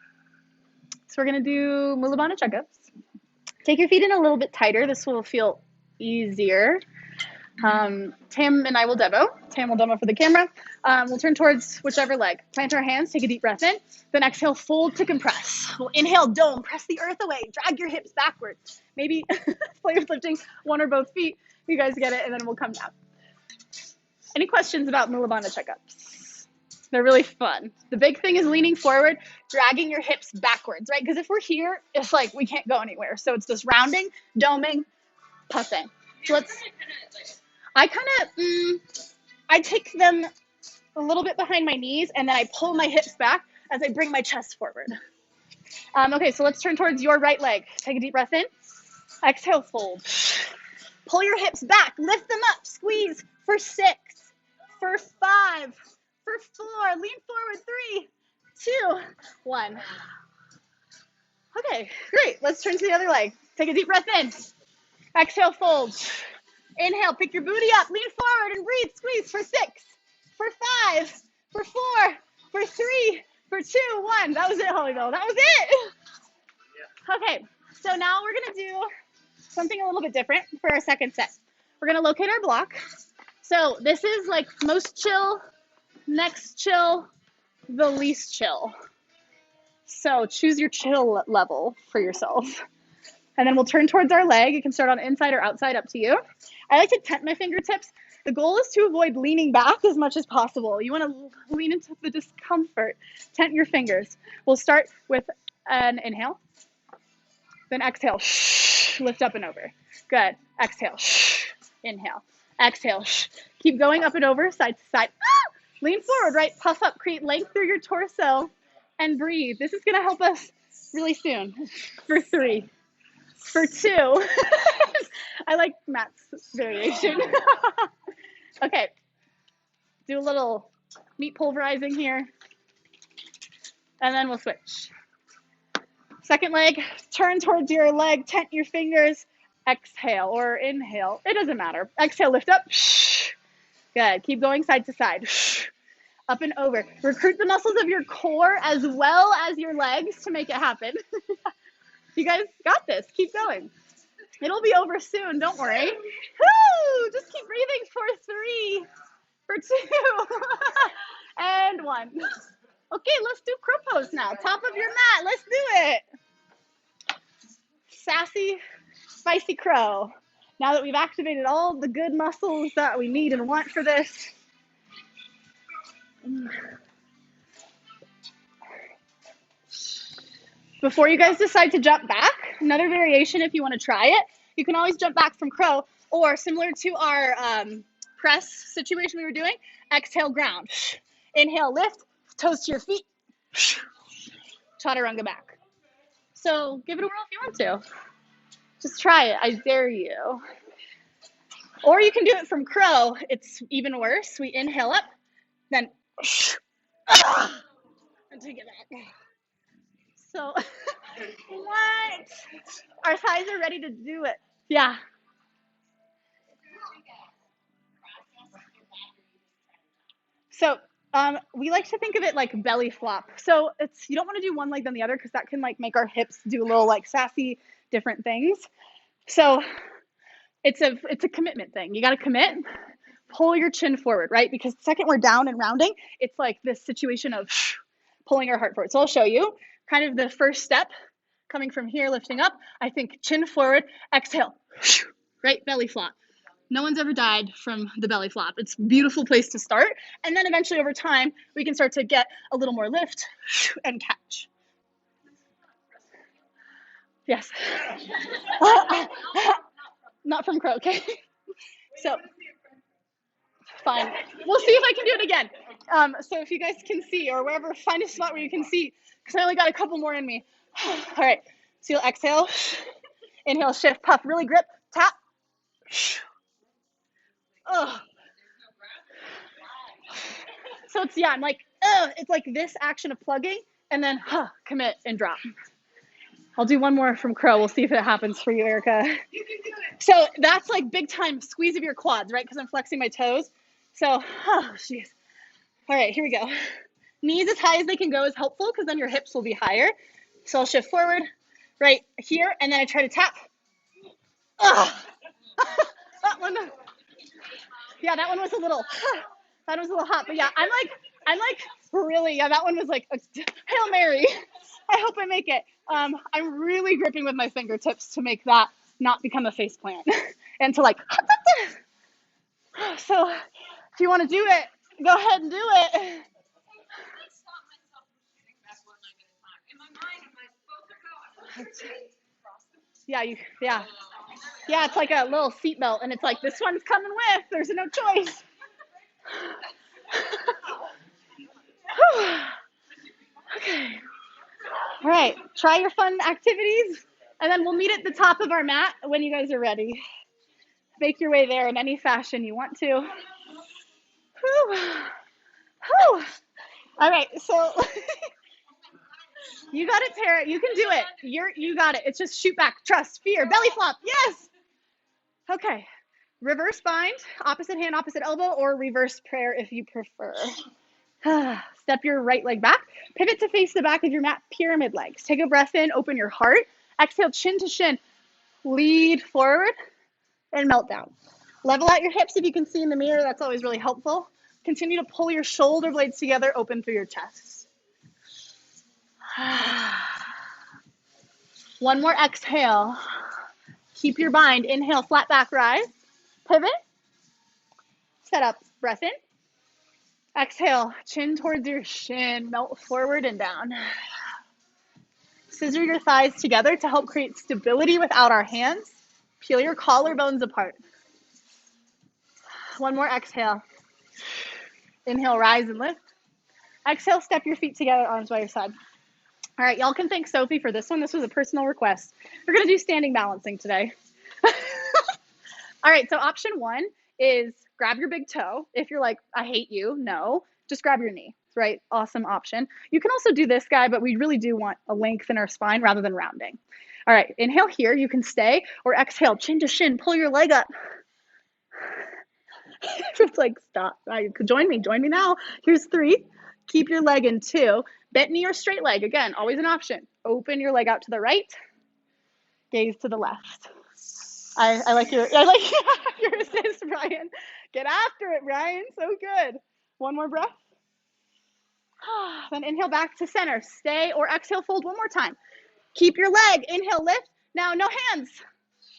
So we're going to do Mula Bandha checkups. Take your feet in a little bit tighter. This will feel easier. Tam and I will demo. Tam will demo for the camera. We'll turn towards whichever leg. Plant our hands, take a deep breath in. Then exhale, fold to compress. We'll inhale, dome, press the earth away. Drag your hips backwards. Maybe play with lifting one or both feet. You guys get it, and then we'll come down. Any questions about Mula Bandha checkups? They're really fun. The big thing is leaning forward, dragging your hips backwards, right? Because if we're here, it's like we can't go anywhere. So it's just rounding, doming, puffing. So I take them a little bit behind my knees, and then I pull my hips back as I bring my chest forward. Okay, so let's turn towards your right leg. Take a deep breath in. Exhale, fold. Pull your hips back, lift them up, squeeze for 6, for 5, for 4, lean forward, 3, 2, 1. Okay, great. Let's turn to the other leg. Take a deep breath in. Exhale, fold. Inhale, pick your booty up, lean forward and breathe, squeeze for 6, for 5, for 4, for 3, for 2, 1. That was it, Holyville. That was it. Okay, so now we're gonna do something a little bit different for our second set. We're gonna locate our block. So this is like most chill, next chill, the least chill. So choose your chill level for yourself. And then we'll turn towards our leg. You can start on inside or outside, up to you. I like to tent my fingertips. The goal is to avoid leaning back as much as possible. You want to lean into the discomfort. Tent your fingers. We'll start with an inhale. Then exhale. Shh. Lift up and over. Good. Exhale. Shh. Inhale. Exhale. Shh. Keep going up and over, side to side. Ah! Lean forward, right? Puff up. Create length through your torso and breathe. This is going to help us really soon. For 3. For 2. I like Matt's variation. Okay. Do a little meat pulverizing here. And then we'll switch. Second leg, turn towards your leg, tent your fingers, exhale or inhale. It doesn't matter. Exhale, lift up. Good. Keep going side to side. Up and over. Recruit the muscles of your core as well as your legs to make it happen. You guys got this. Keep going. It'll be over soon. Don't worry. Woo! Just keep breathing for 3, for 2, and 1. Okay, let's do crow pose now. Top of your mat. Let's do it. Sassy, spicy crow. Now that we've activated all the good muscles that we need and want for this. Before you guys decide to jump back, another variation if you want to try it, you can always jump back from crow, or similar to our press situation we were doing, exhale, ground. Inhale, lift, toes to your feet, chaturanga back. So give it a whirl if you want to. Just try it, I dare you. Or you can do it from crow, it's even worse. We inhale up, then and take it back. So, what? Our thighs are ready to do it. Yeah. So, we like to think of it like belly flop. So you don't want to do one leg then the other because that can like make our hips do a little like sassy different things. So it's a commitment thing. You got to commit. Pull your chin forward, right? Because the second we're down and rounding, it's like this situation of pulling our heart forward. So I'll show you kind of the first step coming from here, lifting up. I think chin forward, exhale, right? Belly flop. No one's ever died from the belly flop. It's a beautiful place to start. And then eventually over time, we can start to get a little more lift and catch. Yes. Not from crow, okay? So, fine. We'll see if I can do it again. So if you guys can see, or wherever, find a spot where you can see, because I only got a couple more in me. All right, so you'll exhale, inhale, shift, puff, really grip, tap. Oh. So it's, yeah, I'm like, it's like this action of plugging, and then commit and drop. I'll do one more from crow. We'll see if it happens for you, Erica. You can do it. So that's like big time squeeze of your quads, right? Because I'm flexing my toes. So, jeez. All right, here we go. Knees as high as they can go is helpful because then your hips will be higher. So I'll shift forward, right here, and then I try to tap. That one. Yeah, that one was a little hot, but yeah, I'm like really, yeah, that one was like a Hail Mary. I hope I make it. I'm really gripping with my fingertips to make that not become a face plant and to like, so if you want to do it, go ahead and do it. Yeah, it's like a little seatbelt, and it's like, this one's coming with, there's no choice. Okay. All right, try your fun activities, and then we'll meet at the top of our mat when you guys are ready. Make your way there in any fashion you want to. Whew. Whew. All right, so you got it, Tara. You can do it. You got it. It's just shoot back, trust, fear, belly flop. Yes. Okay. Reverse bind, opposite hand, opposite elbow, or reverse prayer if you prefer. Step your right leg back. Pivot to face the back of your mat, pyramid legs. Take a breath in, open your heart. Exhale, chin to shin. Lead forward and melt down. Level out your hips if you can see in the mirror. That's always really helpful. Continue to pull your shoulder blades together, open through your chest. One more exhale. Keep your bind. Inhale, flat back rise. Pivot. Set up, breath in. Exhale, chin towards your shin, melt forward and down. Scissor your thighs together to help create stability without our hands. Peel your collarbones apart. One more exhale. Inhale, rise and lift. Exhale, step your feet together, arms by your side. All right, y'all can thank Sophie for this one. This was a personal request. We're going to do standing balancing today. All right, so option one is grab your big toe. If you're like, I hate you, no, just grab your knee, right? Awesome option. You can also do this guy, but we really do want a length in our spine rather than rounding. All right, inhale here, you can stay, or exhale, chin to shin, pull your leg up. It's like, stop. Join me now. Here's 3. Keep your leg in 2. Bent knee or straight leg, again, always an option. Open your leg out to the right, gaze to the left. I like your assist, Brian. Get after it, Brian. So good. One more breath. Then inhale back to center. Stay or exhale, fold one more time. Keep your leg. Inhale, lift. Now, no hands.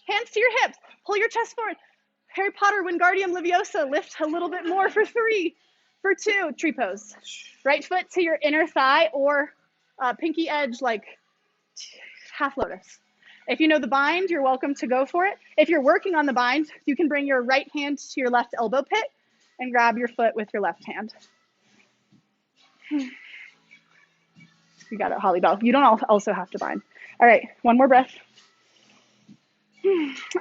Hands to your hips. Pull your chest forward. Harry Potter, Wingardium Leviosa. Lift a little bit more for 3. For 2, tree pose. Right foot to your inner thigh or pinky edge, like half lotus. If you know the bind, you're welcome to go for it. If you're working on the bind, you can bring your right hand to your left elbow pit and grab your foot with your left hand. You got it, Holly Bell. You don't also have to bind. All right, one more breath.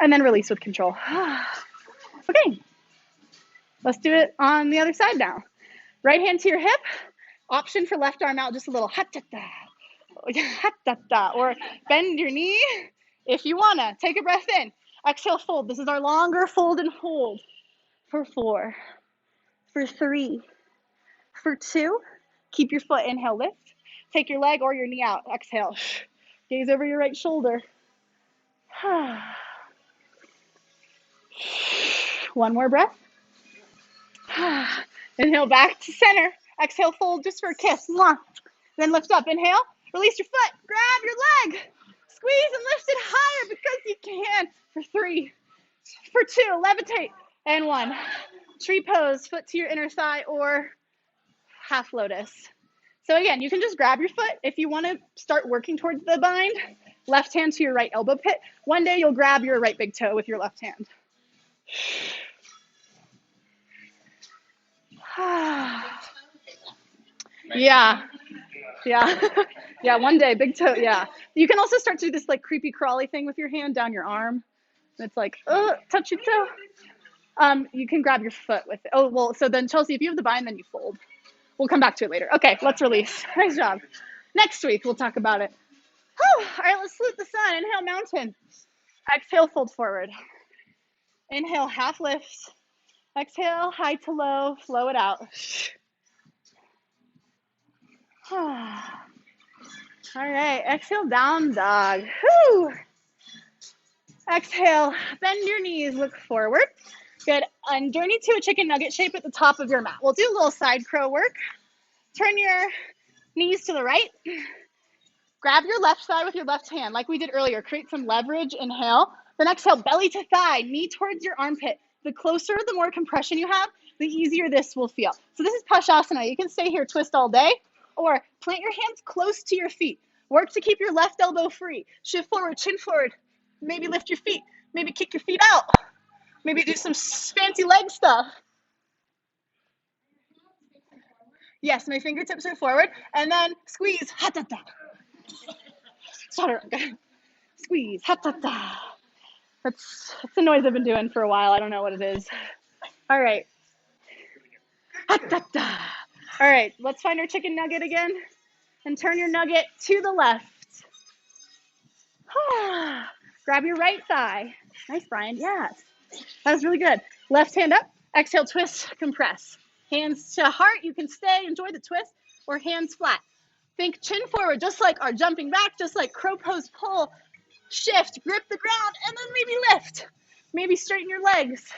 And then release with control. Okay, let's do it on the other side now. Right hand to your hip. Option for left arm out, just a little ha-ta-ta, ha-ta-ta, or bend your knee if you wanna. Take a breath in. Exhale, fold. This is our longer fold and hold. For 4, for 3, for 2. Keep your foot, inhale, lift. Take your leg or your knee out, exhale. Gaze over your right shoulder. One more breath. Inhale back to center. Exhale, fold just for a kiss. Mwah. Then lift up. Inhale, release your foot. Grab your leg. Squeeze and lift it higher because you can. For 3, for 2, levitate. And 1. Tree pose, foot to your inner thigh or half lotus. So again, you can just grab your foot. If you want to start working towards the bind, left hand to your right elbow pit. One day you'll grab your right big toe with your left hand. Yeah. Yeah, one day, big toe, yeah. You can also start to do this like creepy crawly thing with your hand down your arm. It's like, touch your toe. You can grab your foot with it. Oh, well, so then Chelsea, if you have the bind, then you fold. We'll come back to it later. Okay, let's release. Nice job. Next week, we'll talk about it. Whew. All right, let's salute the sun. Inhale, mountain. Exhale, fold forward. Inhale, half lift. Exhale, high to low, flow it out. All right, exhale, down dog. Whew. Exhale, bend your knees, look forward. Good, and journey to a chicken nugget shape at the top of your mat. We'll do a little side crow work. Turn your knees to the right. Grab your left thigh with your left hand, like we did earlier. Create some leverage, inhale. Then exhale, belly to thigh, knee towards your armpit. The closer, the more compression you have, the easier this will feel. So this is Pashasana. You can stay here, twist all day, or plant your hands close to your feet. Work to keep your left elbow free. Shift forward, chin forward. Maybe lift your feet. Maybe kick your feet out. Maybe do some fancy leg stuff. Yes, my fingertips are forward. And then squeeze, ha-ta-ta. Chaturanga. Squeeze, ha-ta-ta. That's the noise I've been doing for a while. I don't know what it is. All right. Ha-ta-ta. All right, let's find our chicken nugget again. And turn your nugget to the left. Grab your right thigh. Nice, Brian. Yes. That was really good. Left hand up. Exhale, twist, compress. Hands to heart. You can stay, enjoy the twist, or hands flat. Think chin forward, just like our jumping back, just like crow pose, pull, shift, grip the ground, and then maybe lift. Maybe straighten your legs.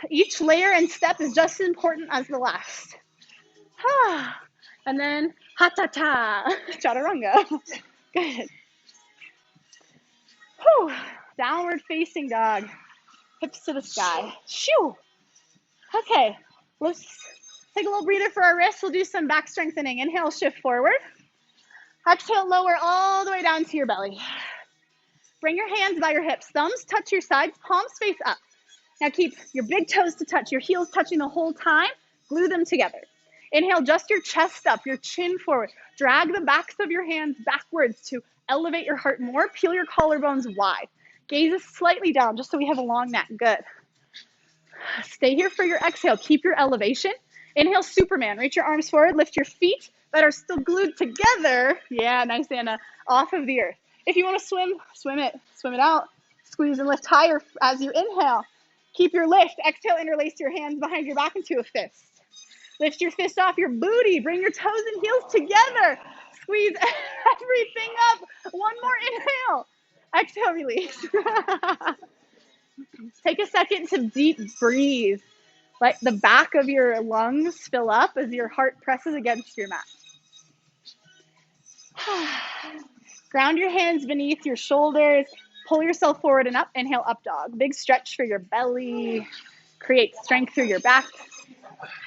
Each layer and step is just as important as the last. And then ha-ta-ta, chaturanga. Good. Whew. Downward facing dog. Hips to the sky. Shoo. Okay, let's take a little breather for our wrists. We'll do some back strengthening. Inhale, shift forward. Exhale, lower all the way down to your belly. Bring your hands by your hips. Thumbs touch your sides, palms face up. Now keep your big toes to touch, your heels touching the whole time. Glue them together. Inhale, just your chest up, your chin forward. Drag the backs of your hands backwards to elevate your heart more. Peel your collarbones wide. Gaze slightly down, just so we have a long neck. Good. Stay here for your exhale. Keep your elevation. Inhale, Superman. Reach your arms forward. Lift your feet that are still glued together. Yeah, nice, Anna. Off of the earth. If you want to swim, swim it. Swim it out. Squeeze and lift higher as you inhale. Keep your lift. Exhale, interlace your hands behind your back into a fist. Lift your fist off your booty. Bring your toes and heels together. Squeeze everything up. One more inhale. Exhale, release. Take a second to deep breathe. Let the back of your lungs fill up as your heart presses against your mat. Ground your hands beneath your shoulders. Pull yourself forward and up. Inhale, up dog. Big stretch for your belly. Create strength through your back.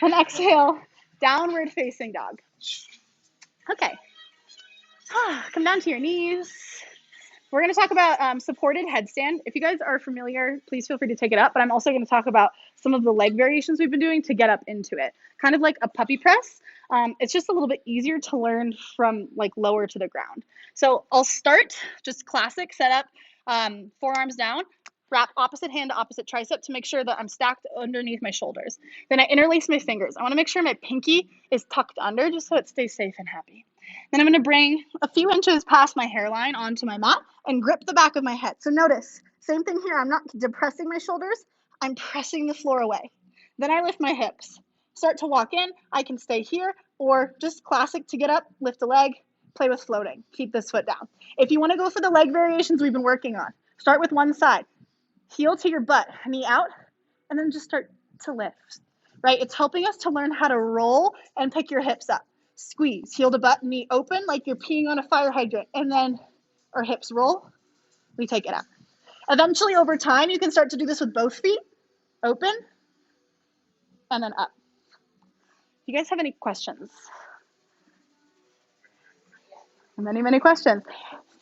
And exhale, downward facing dog. Okay. Come down to your knees. We're going to talk about supported headstand. If you guys are familiar, please feel free to take it up. But I'm also going to talk about some of the leg variations we've been doing to get up into it. Kind of like a puppy press. It's just a little bit easier to learn from like lower to the ground. So I'll start just classic setup, forearms down, wrap opposite hand to opposite tricep to make sure that I'm stacked underneath my shoulders. Then I interlace my fingers. I want to make sure my pinky is tucked under just so it stays safe and happy. Then I'm going to bring a few inches past my hairline onto my mat and grip the back of my head. So notice, same thing here. I'm not depressing my shoulders. I'm pressing the floor away. Then I lift my hips. Start to walk in. I can stay here or just classic to get up, lift a leg, play with floating. Keep this foot down. If you want to go for the leg variations we've been working on, start with one side. Heel to your butt, knee out, and then just start to lift, right? It's helping us to learn how to roll and pick your hips up. Squeeze, heel to butt, knee open like you're peeing on a fire hydrant, and then our hips roll, we take it out. Eventually, over time, you can start to do this with both feet, open, and then up. Do you guys have any questions? Many questions.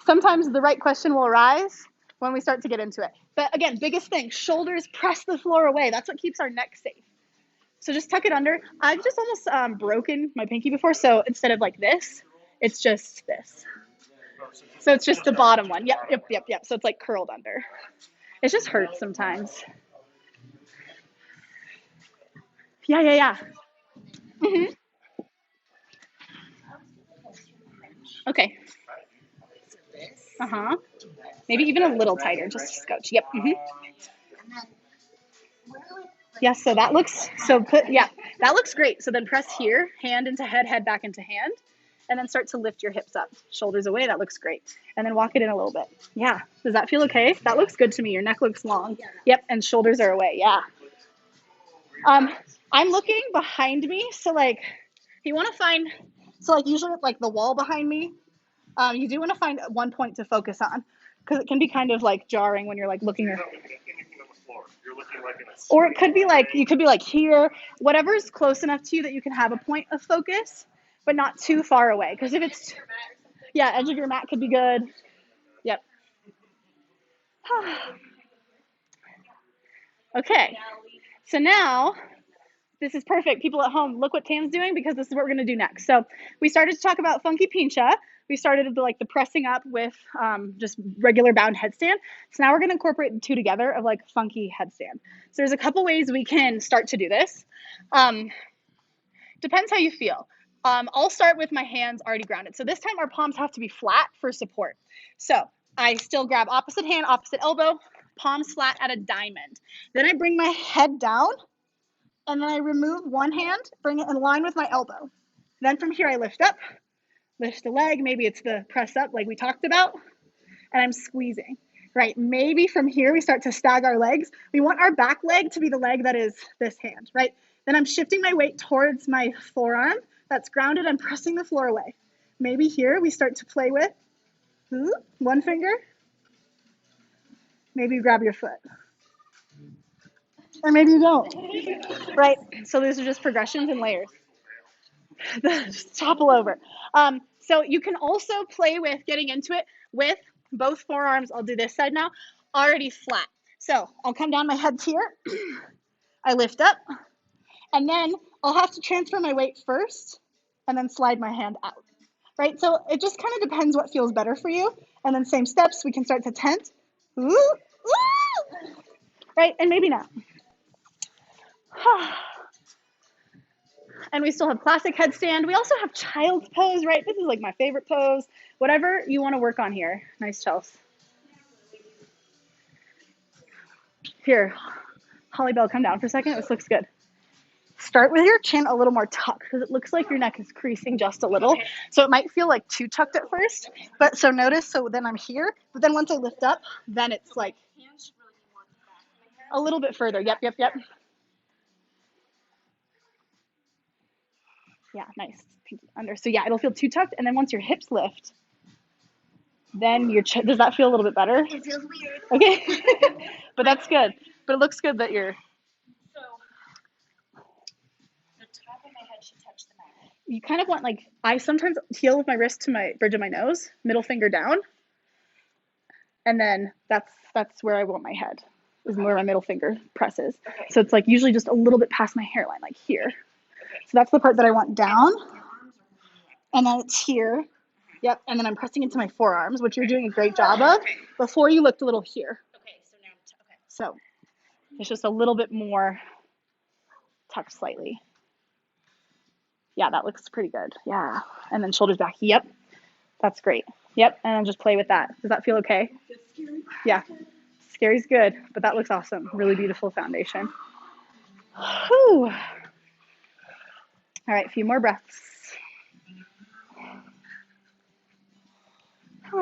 Sometimes the right question will arise when we start to get into it. But again, biggest thing, shoulders press the floor away. That's what keeps our neck safe. So just tuck it under. I've just almost broken my pinky before, so instead of like this, it's just this. So it's just the bottom one. Yep. So it's like curled under. It just hurts sometimes. Yeah. Mm-hmm. Okay. Uh-huh. Maybe even a little tighter, just a scotch. Yep. Mm-hmm. Yeah, so that looks, that looks great. So then press here, hand into head, head back into hand, and then start to lift your hips up, shoulders away. That looks great. And then walk it in a little bit. Yeah. Does that feel okay? That looks good to me. Your neck looks long. Yep. And shoulders are away. Yeah. I'm looking behind me. So like, you want to find, so like usually like the wall behind me, you do want to find one point to focus on because it can be kind of like jarring when you're like looking at, or it could be like, you could be like here, whatever's close enough to you that you can have a point of focus, but not too far away. Because if it's, yeah, edge of your mat could be good. Yep. Okay. So now, this is perfect. People at home, look what Tam's doing because this is what we're going to do next. So we started to talk about funky pincha. We started the pressing up with just regular bound headstand. So now we're going to incorporate the two together of like funky headstand. So there's a couple ways we can start to do this. Depends how you feel. I'll start with my hands already grounded. So this time our palms have to be flat for support. So I still grab opposite hand, opposite elbow, palms flat at a diamond. Then I bring my head down and then I remove one hand, bring it in line with my elbow. Then from here I lift up, lift the leg. Maybe it's the press up like we talked about, and I'm squeezing. Right, maybe from here we start to stag our legs. We want our back leg to be the leg that is this hand, right? Then I'm shifting my weight towards my forearm that's grounded. I'm pressing the floor away. Maybe here we start to play with one finger. Maybe you grab your foot. Or maybe you don't, right? So these are just progressions and layers. Just topple over. So you can also play with getting into it with both forearms. I'll do this side now, already flat. So I'll come down my head here. I lift up, and then I'll have to transfer my weight first and then slide my hand out, right? So it just kind of depends what feels better for you. And then same steps, we can start to tent. Ooh, right? And maybe not. And we still have classic headstand. We also have child's pose, right? This is like my favorite pose. Whatever you want to work on here. Nice, Chelsea. Here, Holly Bell, come down for a second. This looks good. Start with your chin a little more tucked because it looks like your neck is creasing just a little. So it might feel like too tucked at first. But so notice, so then I'm here. But then once I lift up, then it's like a little bit further. Yep. Yeah, nice. Pinky under. So yeah, it'll feel too tucked. And then once your hips lift, then your does that feel a little bit better? It feels weird. Okay. But that's good. But it looks good that you're. So the top of my head should touch the mat. you kind of want like, I sometimes heel with my wrist to my bridge of my nose, middle finger down. And then that's where I want my head, is where my middle finger presses. Okay. So it's like usually just a little bit past my hairline, like here. So that's the part that I want down. And then it's here. Yep. And then I'm pressing into my forearms, which you're doing a great job of. Before you looked a little here. Okay, so now, okay. So it's just a little bit more tucked slightly. Yeah, that looks pretty good. Yeah. And then shoulders back. Yep. That's great. Yep. And then just play with that. Does that feel okay? Yeah. Scary's good, but that looks awesome. Really beautiful foundation. Whew. All right, a few more breaths. All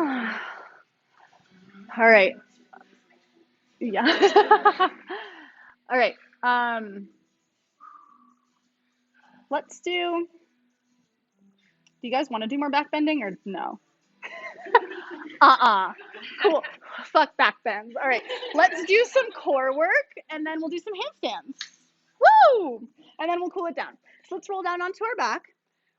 right. Yeah. All right. Let's do you guys want to do more back bending or no? Cool. Fuck back bends. All right. Let's do some core work and then we'll do some handstands. Woo! And then we'll cool it down. So let's roll down onto our back.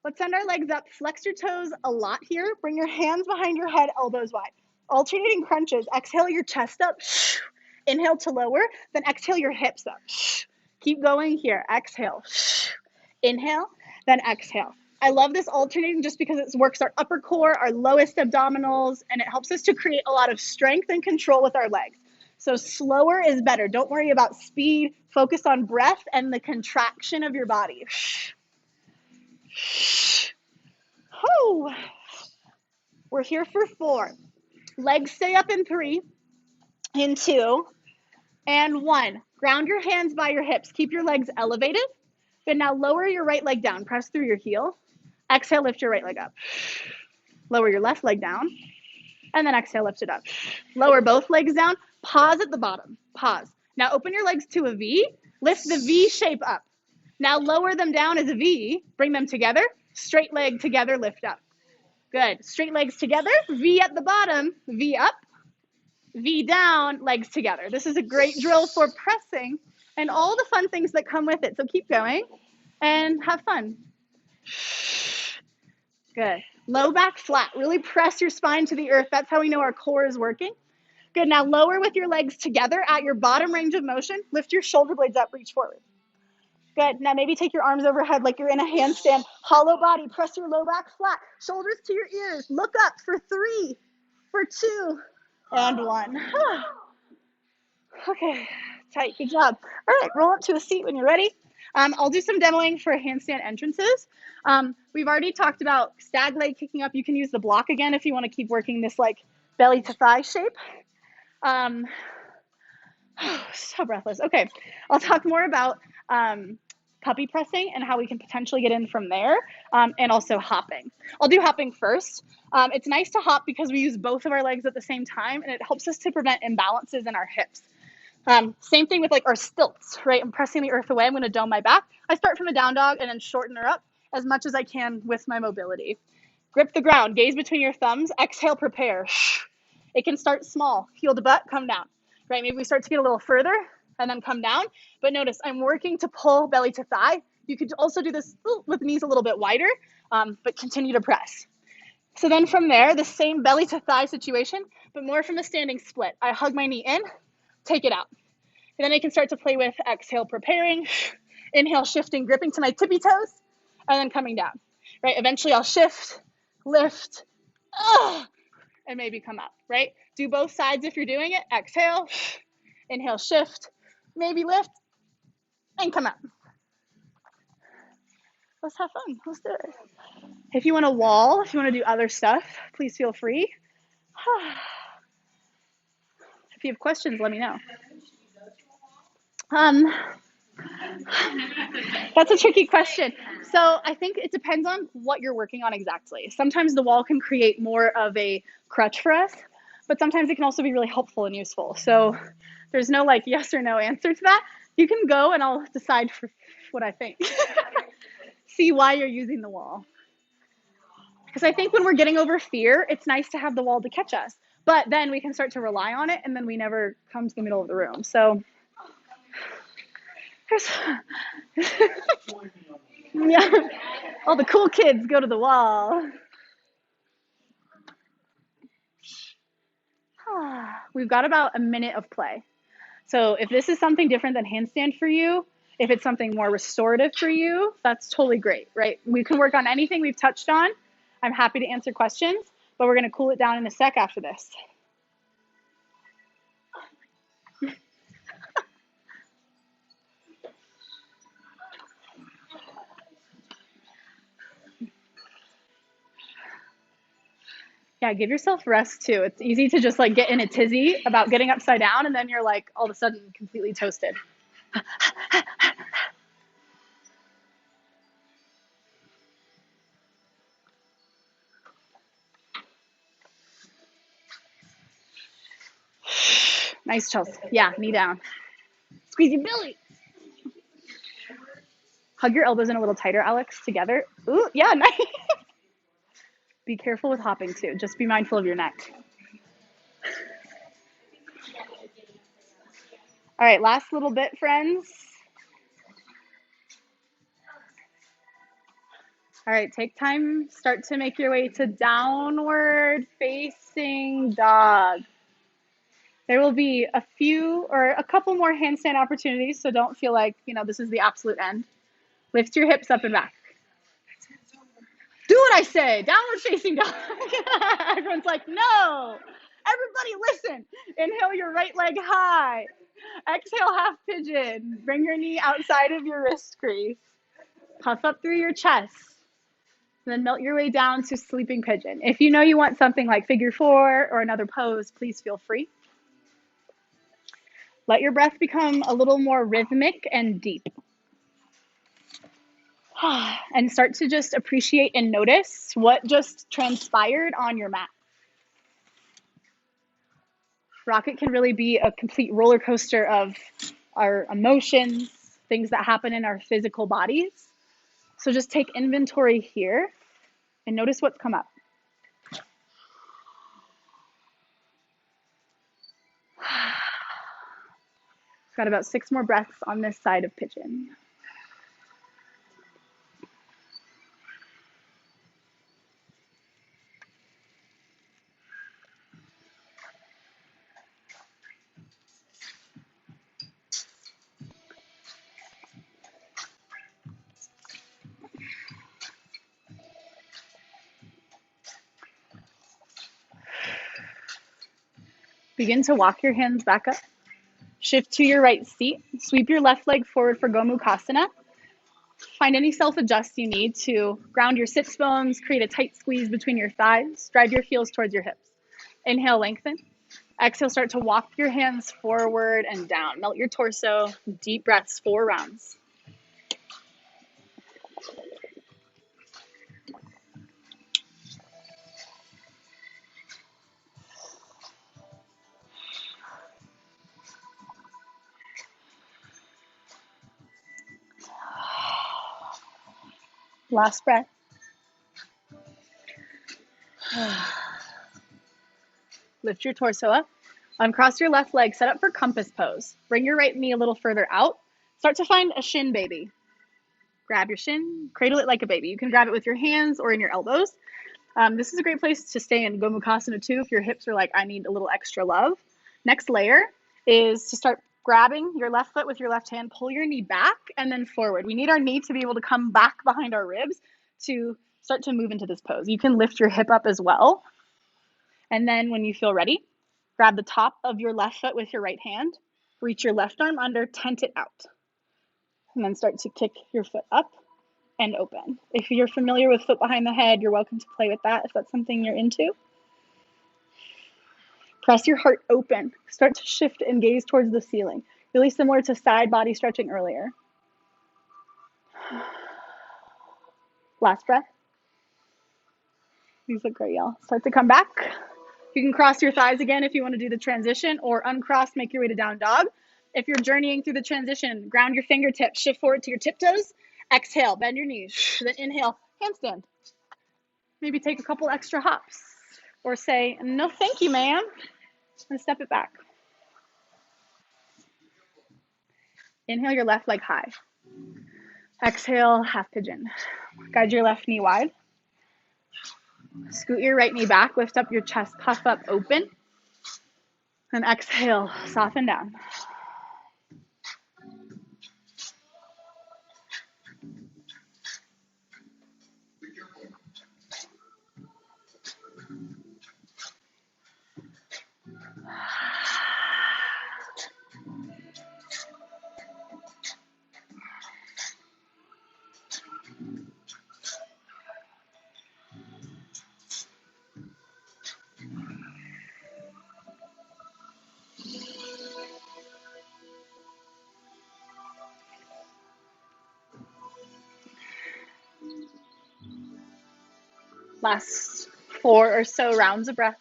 Let's send our legs up. Flex your toes a lot here. Bring your hands behind your head, elbows wide. Alternating crunches. Exhale your chest up. Inhale to lower. Then exhale your hips up. Keep going here. Exhale. Inhale. Then exhale. I love this alternating just because it works our upper core, our lowest abdominals, and it helps us to create a lot of strength and control with our legs. So slower is better. Don't worry about speed. Focus on breath and the contraction of your body. Oh, we're here for 4. Legs stay up in 3, in 2, and 1. Ground your hands by your hips. Keep your legs elevated. But now lower your right leg down. Press through your heel. Exhale, lift your right leg up. Lower your left leg down. And then exhale, lift it up. Lower both legs down. Pause at the bottom. Pause. Now open your legs to a V. Lift the V shape up. Now lower them down as a V. Bring them together. Straight leg together, lift up. Good. Straight legs together. V at the bottom. V up. V down, legs together. This is a great drill for pressing and all the fun things that come with it. So keep going and have fun. Good. Low back flat. Really press your spine to the earth. That's how we know our core is working. Good. Now lower with your legs together at your bottom range of motion. Lift your shoulder blades up, reach forward. Good. Now maybe take your arms overhead like you're in a handstand. Hollow body. Press your low back flat. Shoulders to your ears. Look up for 3, for 2, and 1. Okay. Tight. Good job. All right. Roll up to a seat when you're ready. I'll do some demoing for handstand entrances. We've already talked about stag leg kicking up. You can use the block again if you want to keep working this like belly to thigh shape. So breathless. Okay, I'll talk more about puppy pressing and how we can potentially get in from there, and also hopping. I'll do hopping first. It's nice to hop because we use both of our legs at the same time, and it helps us to prevent imbalances in our hips. Same thing with like our stilts, right? I'm pressing the earth away. I'm going to dome my back. I start from a down dog and then shorten her up as much as I can with my mobility. Grip the ground, gaze between your thumbs, exhale, prepare. It can start small, heel to butt, come down, right? Maybe we start to get a little further and then come down, but notice I'm working to pull belly to thigh. You could also do this with knees a little bit wider, but continue to press. So then from there, the same belly to thigh situation, but more from a standing split. I hug my knee in, take it out. And then I can start to play with exhale, preparing, inhale, shifting, gripping to my tippy toes, and then coming down, right? Eventually I'll shift, lift, and maybe come up, right? Do both sides if you're doing it. Exhale, inhale, shift, maybe lift, and come up. Let's have fun. Let's do it. If you want to wall, if you want to do other stuff, please feel free. If you have questions, let me know. That's a tricky question. So I think it depends on what you're working on exactly. Sometimes the wall can create more of a crutch for us, but sometimes it can also be really helpful and useful. So there's no like yes or no answer to that. You can go and I'll decide for what I think. See why you're using the wall. Because I think when we're getting over fear, it's nice to have the wall to catch us. But then we can start to rely on it and then we never come to the middle of the room. So Yeah. All the cool kids go to the wall. We've got about a minute of play. So if this is something different than handstand for you, if it's something more restorative for you, that's totally great, right? We can work on anything we've touched on. I'm happy to answer questions, but we're going to cool it down in a sec after this. Yeah, give yourself rest too. It's easy to just like get in a tizzy about getting upside down and then you're like all of a sudden completely toasted. Nice, Chelsea. Yeah, knee down. Squeeze your belly. Hug your elbows in a little tighter, Alex, together. Ooh, yeah, nice. Be careful with hopping too. Just be mindful of your neck. All right, last little bit, friends. All right, take time. Start to make your way to downward facing dog. There will be a few or a couple more handstand opportunities, so don't feel like, this is the absolute end. Lift your hips up and back. Do what I say. Downward facing dog. Everyone's like, no. Everybody listen. Inhale your right leg high. Exhale, half pigeon. Bring your knee outside of your wrist crease. Puff up through your chest. And then melt your way down to sleeping pigeon. If you know you want something like figure four or another pose, please feel free. Let your breath become a little more rhythmic and deep. And start to just appreciate and notice what just transpired on your mat. Rocket can really be a complete roller coaster of our emotions, things that happen in our physical bodies. So just take inventory here and notice what's come up. Got about 6 more breaths on this side of pigeon. Begin to walk your hands back up. Shift to your right seat. Sweep your left leg forward for Gomukhasana. Find any self-adjust you need to ground your sits bones, create a tight squeeze between your thighs, drive your heels towards your hips. Inhale, lengthen. Exhale, start to walk your hands forward and down. Melt your torso, deep breaths, 4 rounds. Last breath. Lift your torso up. Uncross your left leg, set up for compass pose. Bring your right knee a little further out. Start to find a shin baby. Grab your shin, cradle it like a baby. You can grab it with your hands or in your elbows. This is a great place to stay in Gomukhasana too if your hips are like, I need a little extra love. Next layer is to start grabbing your left foot with your left hand, pull your knee back and then forward. We need our knee to be able to come back behind our ribs to start to move into this pose. You can lift your hip up as well. And then when you feel ready, grab the top of your left foot with your right hand, reach your left arm under, tent it out. And then start to kick your foot up and open. If you're familiar with foot behind the head, you're welcome to play with that if that's something you're into. Press your heart open. Start to shift and gaze towards the ceiling. Really similar to side body stretching earlier. Last breath. These look great, y'all. Start to come back. You can cross your thighs again if you want to do the transition, or uncross, make your way to down dog. If you're journeying through the transition, ground your fingertips, shift forward to your tiptoes. Exhale, bend your knees. Then inhale, handstand. Maybe take a couple extra hops. Or say, no thank you, ma'am. And step it back. Inhale your left leg high. Exhale, half pigeon. Guide your left knee wide. Scoot your right knee back, lift up your chest, puff up, open. And exhale, soften down. Last 4 or so rounds of breath.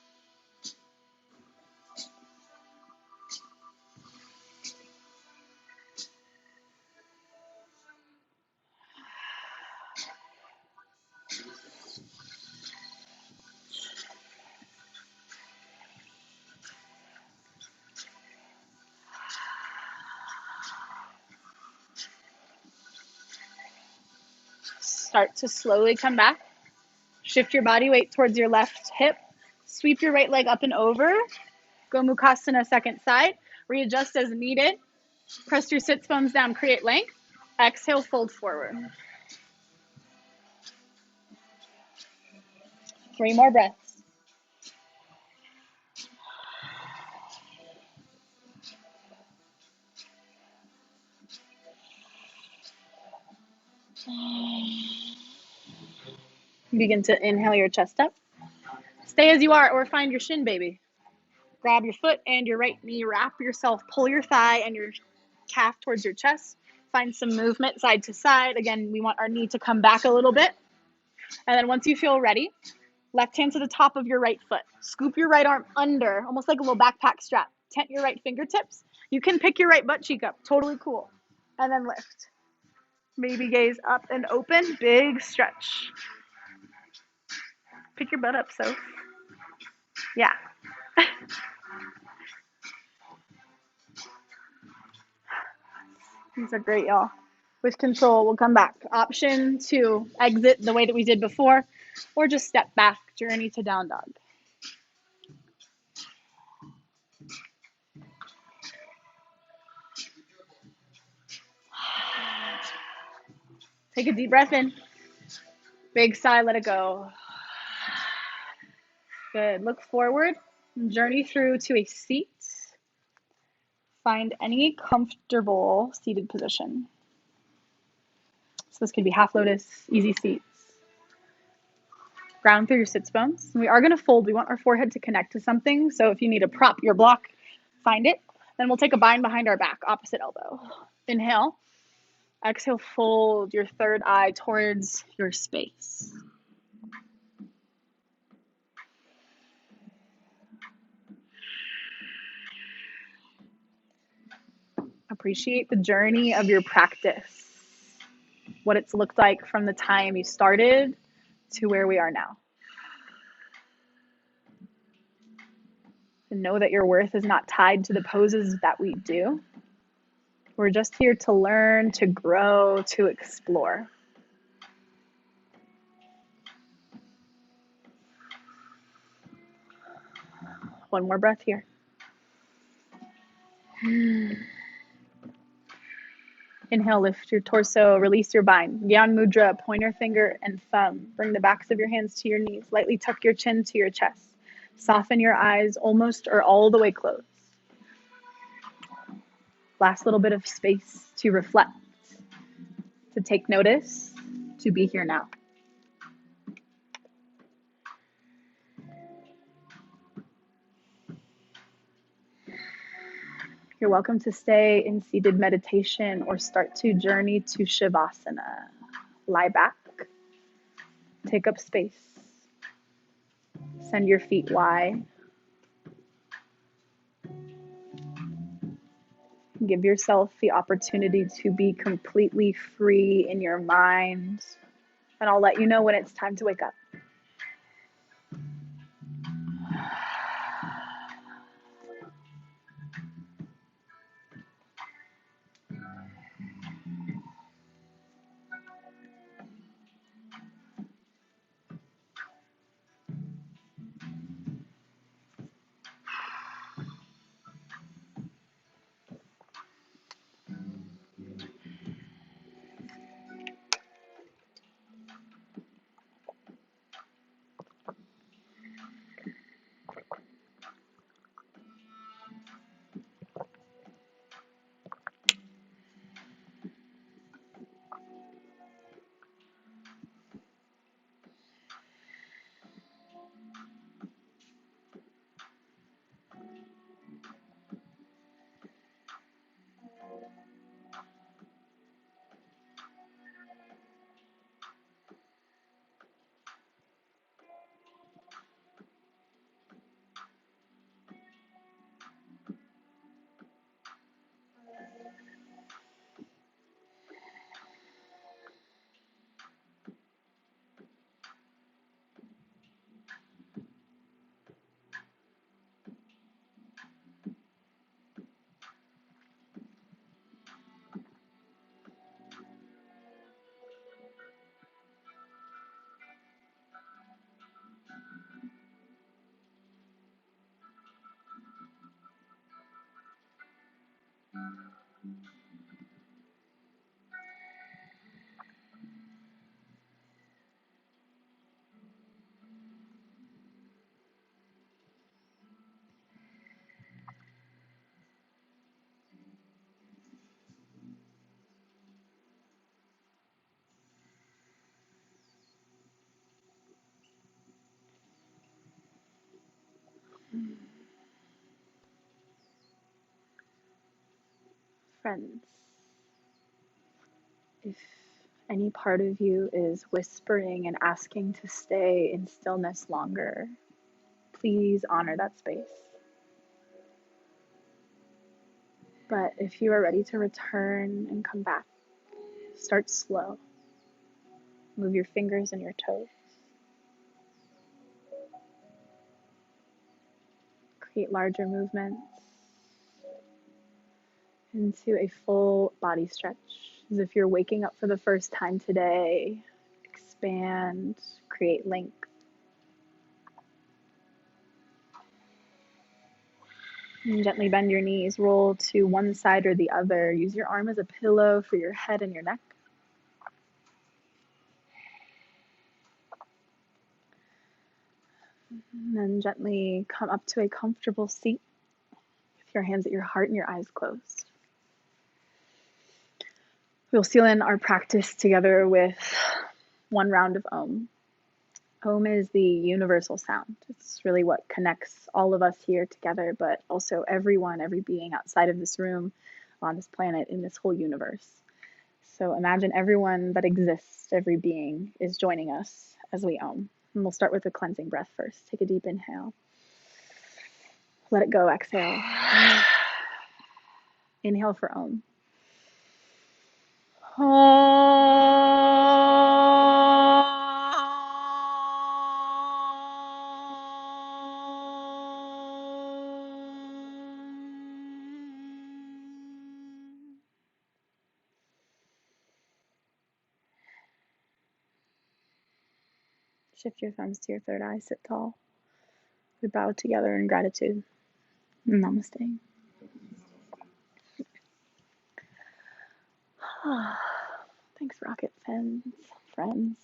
Start to slowly come back. Shift your body weight towards your left hip. Sweep your right leg up and over. Go Mukasana, second side. Readjust as needed. Press your sits bones down, create length. Exhale, fold forward. 3 more breaths. Begin to inhale your chest up. Stay as you are or find your shin, baby. Grab your foot and your right knee, wrap yourself, pull your thigh and your calf towards your chest. Find some movement side to side. Again, we want our knee to come back a little bit. And then once you feel ready, left hand to the top of your right foot. Scoop your right arm under, almost like a little backpack strap. Tent your right fingertips. You can pick your right butt cheek up. Totally cool. And then lift. Maybe gaze up and open. Big stretch. Pick your butt up, so. Yeah. These are great, y'all. With control, we'll come back. Option to exit the way that we did before, or just step back, journey to down dog. Take a deep breath in. Big sigh, let it go. Good. Look forward and journey through to a seat. Find any comfortable seated position. So this could be half lotus, easy seats. Ground through your sits bones. And we are going to fold. We want our forehead to connect to something. So if you need a prop, your block, find it. Then we'll take a bind behind our back, opposite elbow. Inhale. Exhale, fold your third eye towards your space. Appreciate the journey of your practice, what it's looked like from the time you started to where we are now. And know that your worth is not tied to the poses that we do. We're just here to learn, to grow, to explore. One more breath here. Inhale, lift your torso, release your bind. Gyan Mudra, pointer finger and thumb. Bring the backs of your hands to your knees. Lightly tuck your chin to your chest. Soften your eyes almost or all the way closed. Last little bit of space to reflect, to take notice, to be here now. You're welcome to stay in seated meditation or start to journey to Shavasana. Lie back, take up space, send your feet wide. Give yourself the opportunity to be completely free in your mind, and I'll let you know when it's time to wake up. Friends, if any part of you is whispering and asking to stay in stillness longer, please honor that space. But if you are ready to return and come back, start slow. Move your fingers and your toes. Create larger movements into a full body stretch, as if you're waking up for the first time today. Expand, create length. And gently bend your knees, roll to one side or the other. Use your arm as a pillow for your head and your neck. And then gently come up to a comfortable seat with your hands at your heart and your eyes closed. We'll seal in our practice together with one round of Om. Om is the universal sound. It's really what connects all of us here together, but also everyone, every being outside of this room, on this planet, in this whole universe. So imagine everyone that exists, every being, is joining us as we Om. And we'll start with a cleansing breath first. Take a deep inhale. Let it go, exhale. Inhale for Om. Shift your thumbs to your third eye, sit tall. We bow together in gratitude. Namaste. Thanks, Rocket friends.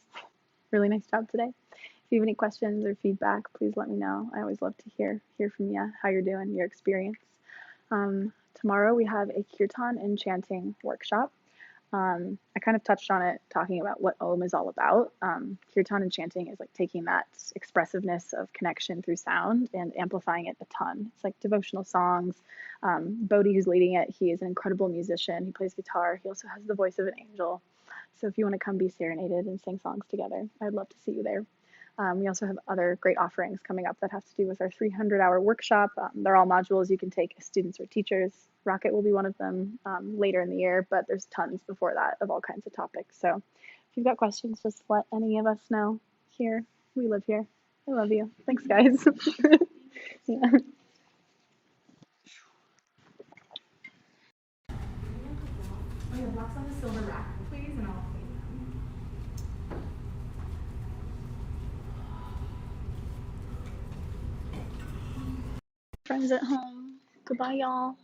Really nice job today. If you have any questions or feedback, please let me know. I always love to hear from you, how you're doing, your experience. Tomorrow we have a kirtan and chanting workshop. I kind of touched on it, talking about what Om is all about. Kirtan and chanting is like taking that expressiveness of connection through sound and amplifying it a ton. It's like devotional songs. Bodhi, who's leading it, he is an incredible musician. He plays guitar. He also has the voice of an angel. So if you want to come be serenaded and sing songs together, I'd love to see you there. We also have other great offerings coming up that have to do with our 300-hour workshop. They're all modules you can take as students or teachers. Rocket will be one of them later in the year, but there's tons before that of all kinds of topics. So if you've got questions, just let any of us know here. We live here. I love you. Thanks, guys. Yeah. Oh, yeah, blocks on the silver rack, please, and I'll clean them. Friends at home. Goodbye, y'all.